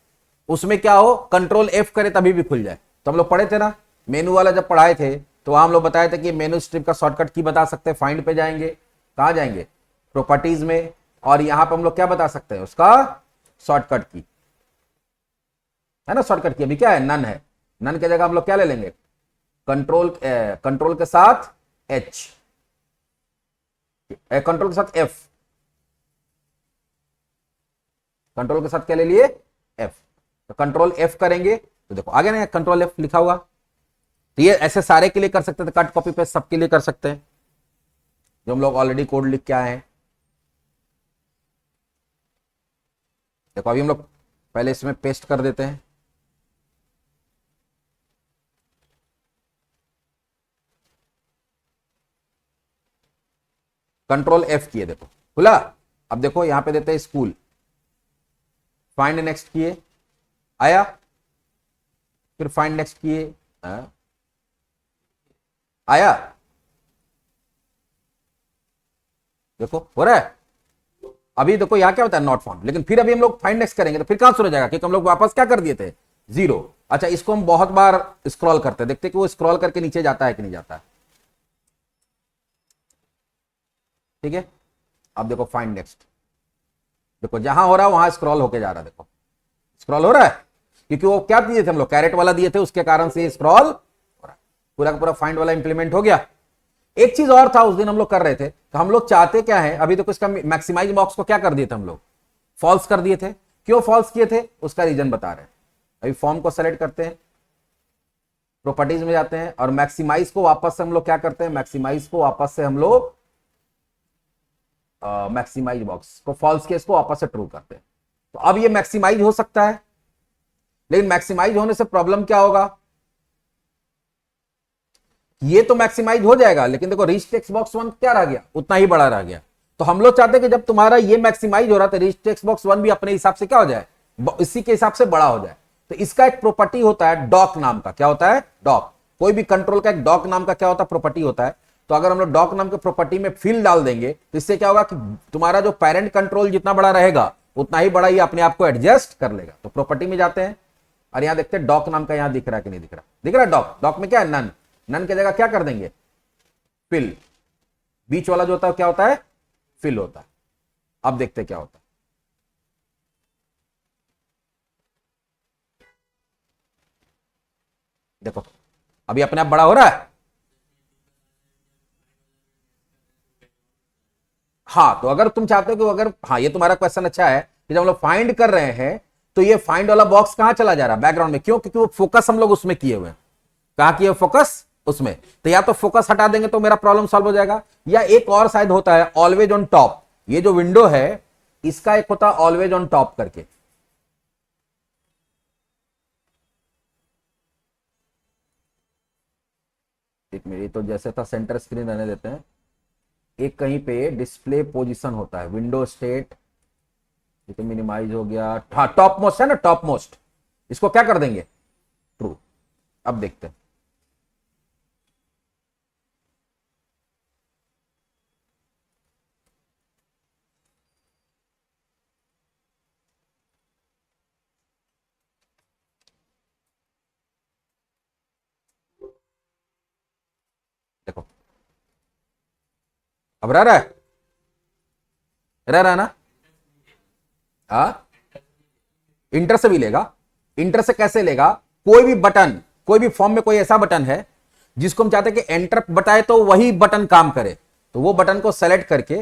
उसमें क्या हो, कंट्रोल F करे तभी भी खुल जाए। तो हम लोग पढ़े थे ना, मेनू वाला जब पढ़ाए थे तो वहां हम लोग बताए थे कि मेनू स्ट्रिप का शॉर्टकट की बता सकते हैं, फाइंड पे जाएंगे, कहां जाएंगे, प्रॉपर्टीज में, और यहां पर हम लोग क्या बता सकते हैं, उसका शॉर्टकट की है ना, शॉर्टकट की अभी क्या है, नन है, नन की जगह हम लोग क्या ले लेंगे, कंट्रोल के साथ H, कंट्रोल के साथ F, कंट्रोल के साथ क्या ले लिए, F, तो कंट्रोल F करेंगे तो देखो आ गया ना कंट्रोल F लिखा हुआ। तो ये ऐसे सारे के लिए कर सकते थे, कट कॉपी पेस्ट सबके लिए कर सकते हैं जो हम लोग ऑलरेडी कोड लिख के आए हैं। देखो अभी हम लोग पहले इसमें पेस्ट कर देते हैं, कंट्रोल F किए, देखो खुला। अब देखो यहां पे देते हैं स्कूल, फाइंड नेक्स्ट किए, आया, फिर फाइंड नेक्स्ट किए, आया, देखो हो रहा है। अभी देखो यहां क्या होता है, नॉट फाउंड, लेकिन फिर अभी हम लोग फाइंड नेक्स्ट करेंगे तो फिर कहां शुरू हो जाएगा, क्योंकि हम लोग वापस क्या कर दिए थे, 0। अच्छा, इसको हम बहुत बार स्क्रॉल करते हैं, देखते हैं कि वो स्क्रॉल करके नीचे जाता है कि नहीं जाता है। ठीक है, अब देखो फाइंड नेक्स्ट, देखो जहां हो रहा है वहां स्क्रॉल होके जा रहा है, देखो स्क्रॉल हो रहा है, क्योंकि वो क्या दिए थे हम लोग, कैरेट वाला दिए थे, उसके कारण से स्क्रॉल हो रहा है, पूरा का पूरा फाइंड वाला इंप्लीमेंट हो गया। एक चीज और था उस दिन हम लोग कर रहे थे, तो हम लोग चाहते क्या है, अभी देखो इसका मैक्सिमाइज बॉक्स को क्या कर दिए थे हम लोग, फॉल्स कर दिए थे। क्यों फॉल्स किए थे उसका रीजन बता रहे हैं। अभी फॉर्म को सेलेक्ट करते हैं, प्रॉपर्टीज में जाते हैं, और मैक्सिमाइज को वापस से हम लोग क्या करते हैं, मैक्सिमाइज को वापस से हम लोग मैक्सिमाइज बॉक्स को फॉल्स किया, इसको वापस से ट्रू करते हैं। तो अब ये मैक्सिमाइज हो सकता है, लेकिन मैक्सिमाइज होने से प्रॉब्लम क्या होगा, ये तो मैक्सिमाइज हो जाएगा लेकिन देखो रीच टेक्स्ट बॉक्स 1 क्या रह गया, उतना ही बड़ा रह गया। तो हम लोग चाहते हैं कि जब तुम्हारा ये मैक्सिमाइज हो रहा है तो रीच टेक्स्ट बॉक्स 1 भी अपने हिसाब से क्या हो जाए, इसी के हिसाब से बड़ा हो जाए। तो इसका एक प्रॉपर्टी होता है डॉक नाम का, क्या होता है, डॉक। कोई भी कंट्रोल का एक डॉक नाम का क्या होता है, प्रॉपर्टी होता है। तो अगर हम लोग डॉक नाम के प्रॉपर्टी में फिल डाल देंगे तो इससे क्या होगा कि तुम्हारा जो पेरेंट कंट्रोल जितना बड़ा रहेगा उतना ही बड़ा ये अपने आप को एडजस्ट कर लेगा। तो प्रॉपर्टी में जाते हैं और यहां देखते हैं डॉक नाम का, यहां दिख रहा है कि नहीं दिख रहा, दिख रहा है डॉक, डॉक में क्या है, नन, नन की जगह क्या कर देंगे, फिल, बीच वाला जो होता है क्या होता है, फिल होता है। अब देखते हैं क्या होता है, देखो अभी अपने आप बड़ा हो रहा है। हाँ, तो अगर तुम चाहते हो कि अगर, हाँ ये तुम्हारा क्वेश्चन अच्छा है कि जब हम लोग फाइंड कर रहे हैं तो ये फाइंड वाला बॉक्स कहां चला जा रहा है, बैकग्राउंड में, क्यों, क्योंकि वो फोकस हम लोग उसमें किए हुए हैं। कहां किए फोकस, उसमें। तो या तो फोकस हटा देंगे तो मेरा प्रॉब्लम सॉल्व हो जाएगा, या एक और शायद होता है ऑलवेज ऑन टॉप, ये जो विंडो है इसका एक होता है ऑलवेज ऑन टॉप करके। एक मिनट, तो जैसे था सेंटर स्क्रीन रहने देते हैं। एक कहीं पे डिस्प्ले पोजीशन होता है, विंडो स्टेट, ये तो मिनिमाइज हो गया। हाँ, टॉप मोस्ट है ना, टॉप मोस्ट, इसको क्या कर देंगे, ट्रू। अब देखते हैं। देखो, अब रह रहा है, रह रहा है ना। हाँ, इंटर से भी लेगा। इंटर से कैसे लेगा, कोई भी बटन, कोई भी फॉर्म में कोई ऐसा बटन है जिसको हम चाहते हैं कि एंटर बताए तो वही बटन काम करे, तो वो बटन को सेलेक्ट करके,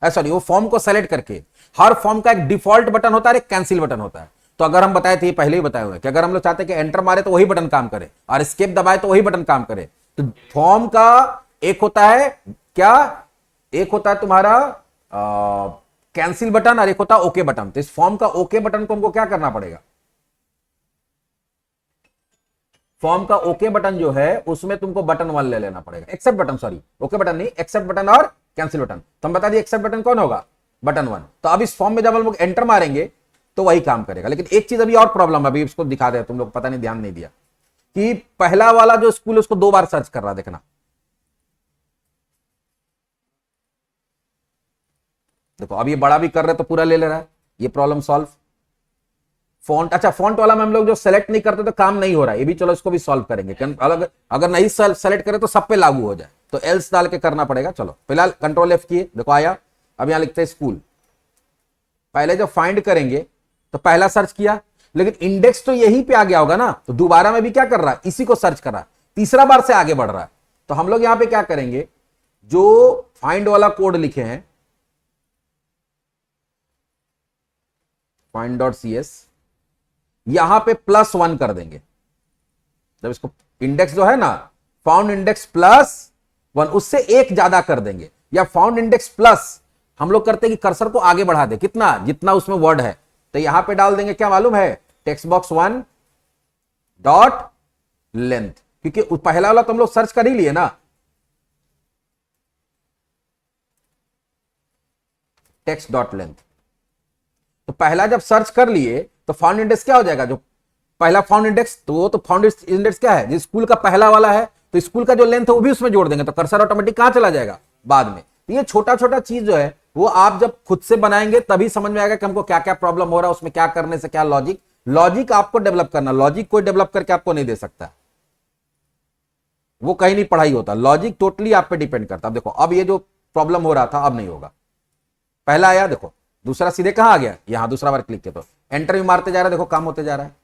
सॉरी, वो फॉर्म को सेलेक्ट करके, हर फॉर्म का एक डिफॉल्ट बटन होता है, एक कैंसिल बटन होता है। तो अगर हम बताए थे, ये पहले ही बताए हुए कि अगर हम लोग चाहते हैं कि एंटर मारे तो वही बटन काम करे, और एस्केप दबाए तो वही बटन काम करे, तो फॉर्म का एक होता है क्या, एक होता है तुम्हारा कैंसिल बटन, और एक होता है ओके बटन। तो इस फॉर्म का ओके बटन को हमको क्या करना पड़ेगा, फॉर्म का ओके बटन जो है उसमें तुमको बटन 1 ले लेना पड़ेगा, accept button, sorry okay button नहीं, एक्सेप्ट बटन और कैंसिल बटन। तो हम बता दिए एक्सेप्ट बटन कौन होगा, बटन 1। तो अब इस फॉर्म में जब हम लोग एंटर मारेंगे तो वही काम करेगा। लेकिन एक चीज अभी और प्रॉब्लम है, अभी इसको दिखा दे, तुम लोग पता नहीं ध्यान नहीं दिया, कि पहला वाला जो स्कूल उसको 2 बार सर्च कर रहा, देखना। देखो, अब ये बड़ा भी कर रहे तो पूरा ले ले रहा है, ये प्रॉब्लम सॉल्व। फॉन्ट, अच्छा फॉन्ट वाला में हम लोग जो सेलेक्ट नहीं करते तो काम नहीं हो रहा है, ये भी चलो इसको भी सॉल्व करेंगे। अगर अगर नहीं सेलेक्ट करें तो सब पे लागू हो जाए, तो एल्स डाल के करना पड़ेगा। चलो फिलहाल कंट्रोल एफ किए, देखो आया। अब यहां लिखते हैं स्कूल। पहले जब फाइंड करेंगे तो पहला सर्च किया, लेकिन इंडेक्स तो यहीं पे आ गया होगा ना, तो दोबारा में भी क्या कर रहा है, इसी को सर्च कर रहा है, तीसरा बार से आगे बढ़ रहा है। तो हम लोग यहां पे क्या करेंगे, जो फाइंड वाला कोड लिखे हैं, फाइंड डॉट सी एस, यहां पे +1 कर देंगे। जब इसको इंडेक्स जो है ना, फाउंड इंडेक्स +1, उससे एक ज्यादा कर देंगे, या फाउंड इंडेक्स प्लस, हम लोग करते हैं कि कर्सर को आगे बढ़ा दे, कितना, जितना उसमें वर्ड है। तो यहां पे डाल देंगे, क्या मालूम है, टेक्स्ट बॉक्स 1 डॉट लेंथ, क्योंकि पहला वाला तो हम लोग सर्च कर ही लिए ना, टेक्स्ट डॉट लेंथ। तो पहला जब सर्च कर लिए तो फाउंड इंडेक्स क्या हो जाएगा, जो पहला फाउंड इंडेक्स, तो वो तो फाउंड इंडेक्स क्या है, जिस स्कूल का पहला वाला है, तो स्कूल का जो लेंथ है वो भी उसमें जोड़ देंगे, तो कर्सर ऑटोमेटिक कहां चला जाएगा, बाद में। तो ये छोटा छोटा चीज जो है वो आप जब खुद से बनाएंगे तभी समझ में आएगा कि हमको क्या क्या प्रॉब्लम हो रहा है, उसमें क्या करने से क्या लॉजिक, लॉजिक आपको डेवलप करना, लॉजिक कोई डेवलप करके आपको नहीं दे सकता, वो कहीं नहीं पढ़ाई होता, लॉजिक टोटली आप पे डिपेंड करता। अब देखो, अब ये जो प्रॉब्लम हो रहा था अब नहीं होगा। पहला आया, देखो दूसरा सीधे कहां आ गया, यहां दूसरा बार क्लिक किया तो एंटर भी मारते जा रहा है, देखो काम होते जा रहा है।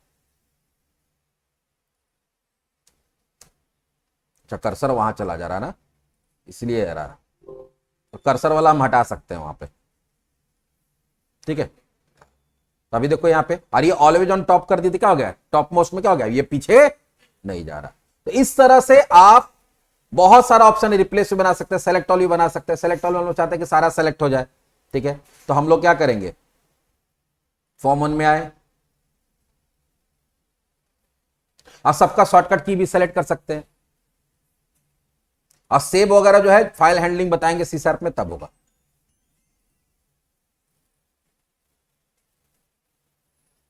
अच्छा, कर्सर वहां चला जा रहा है ना, इसलिए आ रहा है, तो कर्सर वाला हम हटा सकते हैं वहां पे, ठीक है। तो अभी देखो यहाँ पे, और ये ऑलवेज ऑन टॉप कर दी थी, क्या हो गया, टॉप मोस्ट में क्या हो गया, ये पीछे नहीं जा रहा। तो इस तरह से आप बहुत सारा ऑप्शन रिप्लेस भी बना सकते हैं, सेलेक्ट ऑल भी बना सकते हैं। सेलेक्ट ऑल में हम लोग चाहते हैं कि सारा सेलेक्ट हो जाए, ठीक है। तो हम लोग क्या करेंगे, फॉर्म 1 में आए, आप सबका शॉर्टकट की भी सेलेक्ट कर सकते हैं, और सेव वगैरह जो है फाइल हैंडलिंग बताएंगे C# में, तब होगा।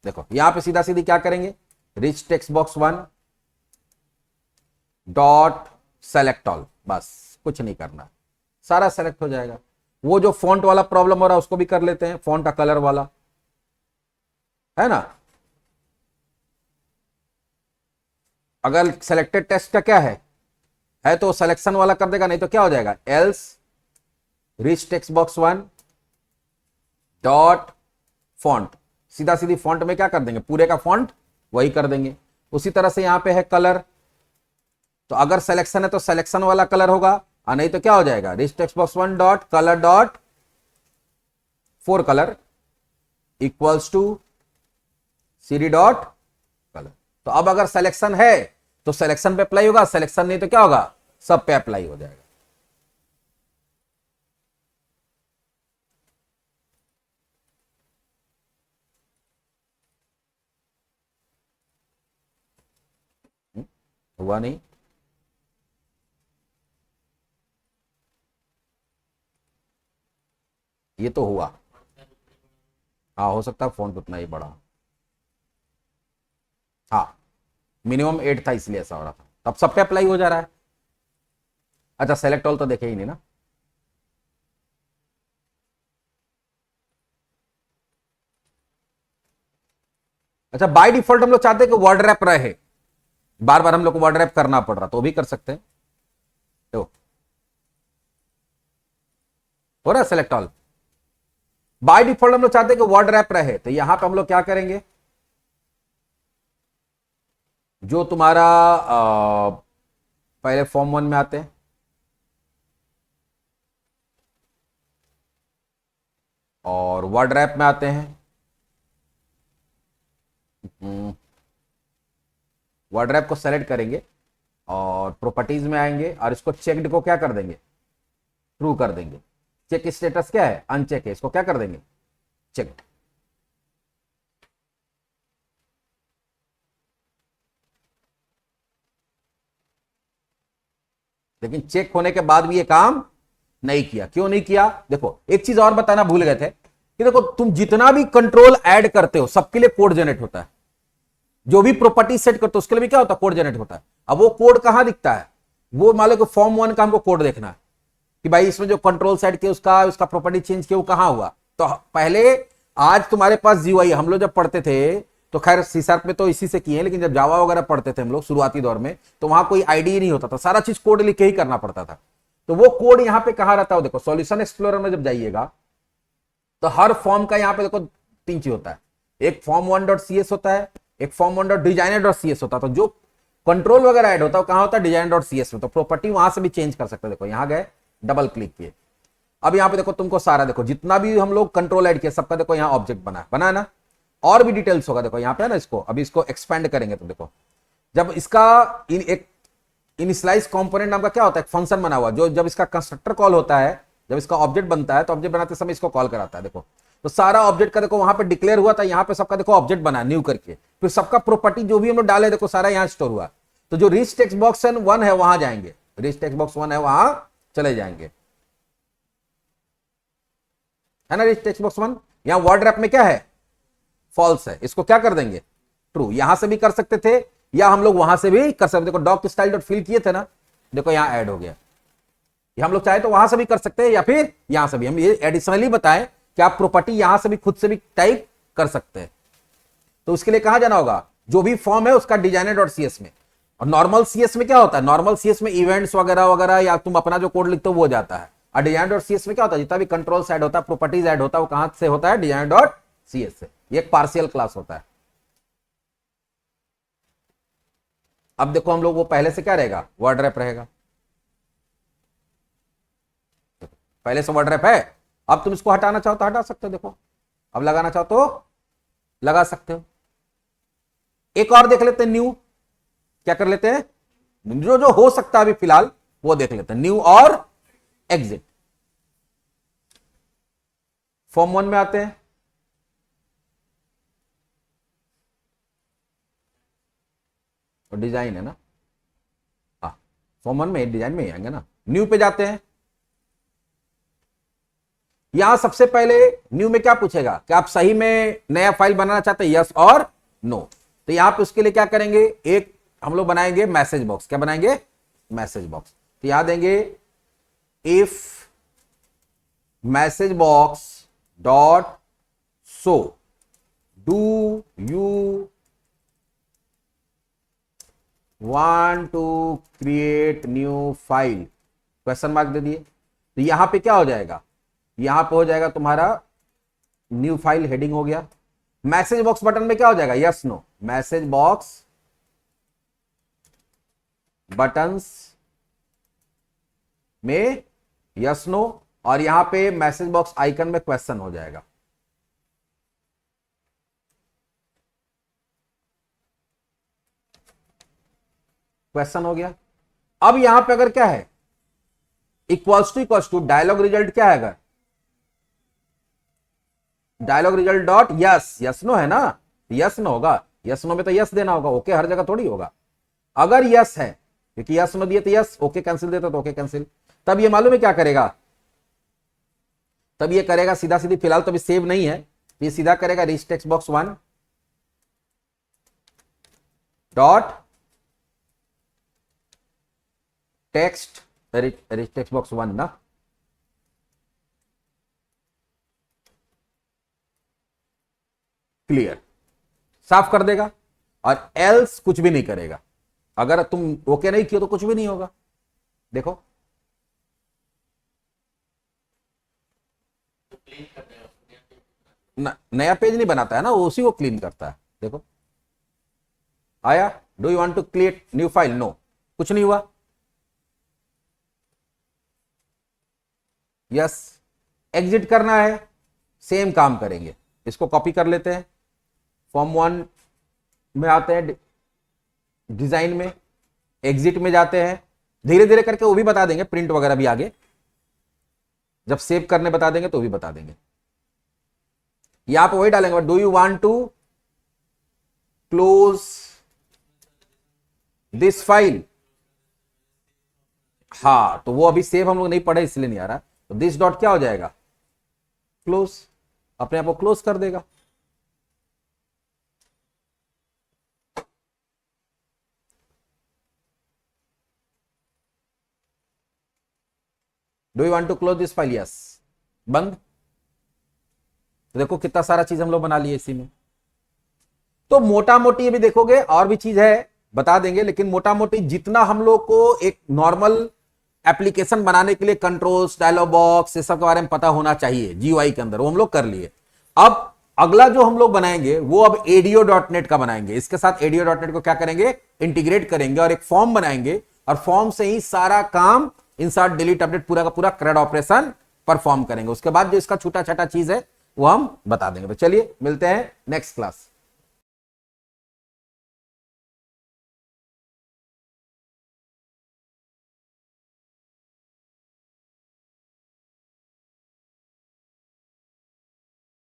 देखो यहां पे सीधा सीधी क्या करेंगे, rich text box 1 dot select all, बस कुछ नहीं करना, सारा सेलेक्ट हो जाएगा। वो जो फॉन्ट वाला प्रॉब्लम हो रहा है उसको भी कर लेते हैं, फॉन्ट का कलर वाला, है ना। अगर सेलेक्टेड टेक्स्ट का क्या है तो सिलेक्शन वाला कर देगा, नहीं तो क्या हो जाएगा, else rich text box 1 dot font, सीधा सीधी फॉन्ट में क्या कर देंगे, पूरे का फॉन्ट वही कर देंगे। उसी तरह से यहां पे है कलर, तो अगर सिलेक्शन है तो सिलेक्शन वाला कलर होगा, और नहीं तो क्या हो जाएगा, rich text box 1 dot colour dot 4 colour equals to सीरी डॉट कलर। तो अब अगर सिलेक्शन है तो सिलेक्शन पे अप्लाई होगा, सिलेक्शन नहीं तो क्या होगा, सब पे अप्लाई हो जाएगा। हुआ नहीं, ये तो हुआ, हाँ हो सकता है फोन उतना ही बड़ा, हाँ मिनिमम 8 था इसलिए ऐसा हो रहा था। तब सब पे अप्लाई हो जा रहा है। अच्छा सेलेक्ट ऑल तो देखे ही नहीं ना। अच्छा बाय डिफॉल्ट हम लोग चाहते हैं कि वर्ड रैप रहे, बार बार हम लोग को वर्ड रैप करना पड़ रहा तो भी कर सकते हैं। तो हो रहा है सेलेक्ट ऑल। बाय डिफॉल्ट हम लोग चाहते हैं कि वर्ड रैप रहे, तो यहां पे हम लोग क्या करेंगे, जो तुम्हारा पहले फॉर्म 1 में आते हैं और वर्ड रैप में आते हैं, वर्ड रैप को सेलेक्ट करेंगे और प्रॉपर्टीज में आएंगे और इसको चेक्ड को क्या कर देंगे, ट्रू कर देंगे। चेक स्टेटस क्या है, अनचेक है, इसको क्या कर देंगे, चेक्ड। लेकिन चेक होने के बाद भी ये काम नहीं किया, क्यों नहीं किया, देखो एक चीज और बताना भूल गए थे कि देखो तुम जितना भी कंट्रोल ऐड करते हो सबके लिए कोड जनरेट होता है, जो भी प्रॉपर्टी सेट करते हो उसके लिए भी क्या होता है, कोड जनरेट होता है। अब वो कोड कहां दिखता है, वो मान लो कि फॉर्म 1 का हमको कोड देखना है कि भाई इसमें जो कंट्रोल सेट किया उसका प्रॉपर्टी चेंज किया वो कहां हुआ। तो पहले आज तुम्हारे पास जीयूआई, हम लोग जब पढ़ते थे तो खैर सी शार्प में तो इसी से किए हैं, लेकिन जब जावा वगैरह पढ़ते थे हम लोग शुरुआती दौर में तो वहां कोई आईडी नहीं होता था, सारा चीज कोड लिख के ही करना पड़ता था। तो वो कोड यहां पे कहां रहता है, देखो सॉल्यूशन एक्सप्लोरर में जब जाइएगा तो हर फॉर्म का यहां पे देखो 3 चीज होता है, एक फॉर्म 1.cs होता है, एक फॉर्म 1.designer.cs होता है। तो जो कंट्रोल वगैरह ऐड होता है कहां होता है, designer.cs में। तो प्रॉपर्टी वहां से भी चेंज कर सकते हैं। देखो यहां गए, डबल क्लिक किए, अब यहां पे देखो तुमको सारा देखो जितना भी हम लोग कंट्रोल ऐड किया सबका देखो यहां ऑब्जेक्ट बना है ना, और भी डिटेल्स होगा देखो यहां पे है ना। इसको अभी इसको एक्सपेंड करेंगे तो देखो जब इसका एक इनिशियलाइज कंपोनेंट नाम का क्या होता है, एक फंक्शन बना हुआ, जो जब इसका कंस्ट्रक्टर कॉल होता है, जब इसका ऑब्जेक्ट बनता है तो ऑब्जेक्ट बनाते समय इसको कॉल कराता है। देखो तो सारा ऑब्जेक्ट का देखो वहां पे डिक्लेयर हुआ था, यहां पे सबका देखो ऑब्जेक्ट बना न्यू करके, फिर सबका प्रॉपर्टी जो भी हम लोग डाले देखो सारा यहां स्टोर हुआ। तो जो रिच टेक्स्ट बॉक्स 1 है वहां जाएंगे, रिच टेक्स्ट बॉक्स 1 है वहां चले जाएंगे, है ना। रिच टेक्स्ट बॉक्स 1 यहां वर्ड रैप में क्या है, फॉल्स है, इसको क्या कर देंगे, ट्रू। यहां से भी कर सकते थे या हम लोग वहां से भी कर सकते। देखो डॉक स्टाइल डॉट फिल किए थे ना, देखो यहां ऐड हो गया। ये हम लोग चाहे तो वहां से भी कर सकते हैं या फिर यहां से भी। हम ये एडिशनली बताएं कि आप प्रॉपर्टी यहां से भी खुद से भी टाइप कर सकते हैं। तो उसके लिए कहां जाना होगा, जो भी फॉर्म है उसका designer.cs में। और नॉर्मल सीएस में क्या होता है, नॉर्मल सीएस में इवेंट्स वगैरह वगैरह या तुम अपना जो कोड लिखते हो वो जाता है। और designer.cs में क्या होता है, जितना भी कंट्रोल्स ऐड होता है, प्रॉपर्टीज ऐड होता है, वो कहां से होता है, designer.cs से। ये एक पार्शियल क्लास होता है। अब देखो हम लोग वो पहले से क्या रहेगा, वर्ड रैप रहेगा, पहले से वर्ड रैप है। अब तुम इसको हटाना चाहो तो हटा सकते हो, देखो अब लगाना चाहो तो लगा सकते हो। एक और देख लेते हैं, न्यू क्या कर लेते हैं, जो जो हो सकता है अभी फिलहाल वो देख लेते हैं, न्यू और एग्जिट। फॉर्म 1 में आते हैं, और डिजाइन है ना, हाँ फॉर्म 1 में डिजाइन में ही आएंगे ना। न्यू पे जाते हैं, यहां सबसे पहले न्यू में क्या पूछेगा कि आप सही में नया फाइल बनाना चाहते हैं, यस और नो। तो यहां पे उसके लिए क्या करेंगे, एक हम लोग बनाएंगे मैसेज बॉक्स। क्या बनाएंगे, मैसेज बॉक्स। तो यहां देंगे if message box dot show do you want to create new file, question mark दे दिए। तो यहां पे क्या हो जाएगा, यहां पे हो जाएगा तुम्हारा न्यू फाइल हेडिंग हो गया। मैसेज बॉक्स बटन में क्या हो जाएगा, yes no. Message box buttons में यस नो, और यहां पे मैसेज बॉक्स आइकन में क्वेश्चन हो जाएगा। क्वेश्चन हो गया। अब यहां पे अगर क्या है, इक्वल्स टू डायलॉग रिजल्ट क्या है, अगर dialog result dot yes, yes no है ना, यस नो होगा, यस नो में तो यस देना होगा, ओके हर जगह थोड़ी होगा। अगर यस है, क्योंकि यस नो दिए तो यस, ओके कैंसिल देता तो ओके कैंसिल। तब ये मालूम है क्या करेगा, तब ये करेगा सीधा सीधी, फिलहाल तो अभी सेव नहीं है, ये सीधा करेगा rich text box 1 dot text, rich text box 1 ना, क्लियर, साफ कर देगा और एल्स कुछ भी नहीं करेगा। अगर तुम ओके नहीं किया तो कुछ भी नहीं होगा। देखो नया पेज नहीं बनाता है ना, वो उसी को क्लीन करता है। देखो आया, do you want to create new file, no, कुछ नहीं हुआ। यस, एग्जिट करना है, सेम काम करेंगे। इसको कॉपी कर लेते हैं, फॉर्म 1 में आते हैं, डिजाइन में, एग्जिट में जाते हैं, धीरे धीरे करके वो भी बता देंगे, प्रिंट वगैरह भी आगे जब सेव करने बता देंगे तो भी बता देंगे। यहां पर वही डालेंगे, do you want to close this file, हाँ तो वो अभी सेव हम लोग नहीं पढ़े इसलिए नहीं आ रहा, तो दिस डॉट क्या हो जाएगा, क्लोज, अपने आप को क्लोज कर देगा। Do you want to close this file, yes, बंद। तो देखो कितना सारा चीज हम लोग बना लिए इसी में। तो मोटा मोटी ये भी देखोगे, और भी चीज है बता देंगे, लेकिन मोटा मोटी जितना हम लोग को एक नॉर्मल एप्लीकेशन बनाने के लिए कंट्रोल्स, डायलॉग बॉक्स, ये सब के बारे में पता होना चाहिए जीयूआई के अंदर, वो हम लोग कर लिए। अब अगला जो हम लोग बनाएंगे वो अब ADO.NET का बनाएंगे। इसके साथ ADO.NET को क्या करेंगे, इंटीग्रेट करेंगे और एक फॉर्म बनाएंगे, और फॉर्म से ही सारा काम इंसर्ट, डिलीट, अपडेट पूरा का पूरा CRUD ऑपरेशन परफॉर्म करेंगे। उसके बाद जो इसका छोटा छोटा चीज है वो हम बता देंगे। तो चलिए मिलते हैं नेक्स्ट क्लास।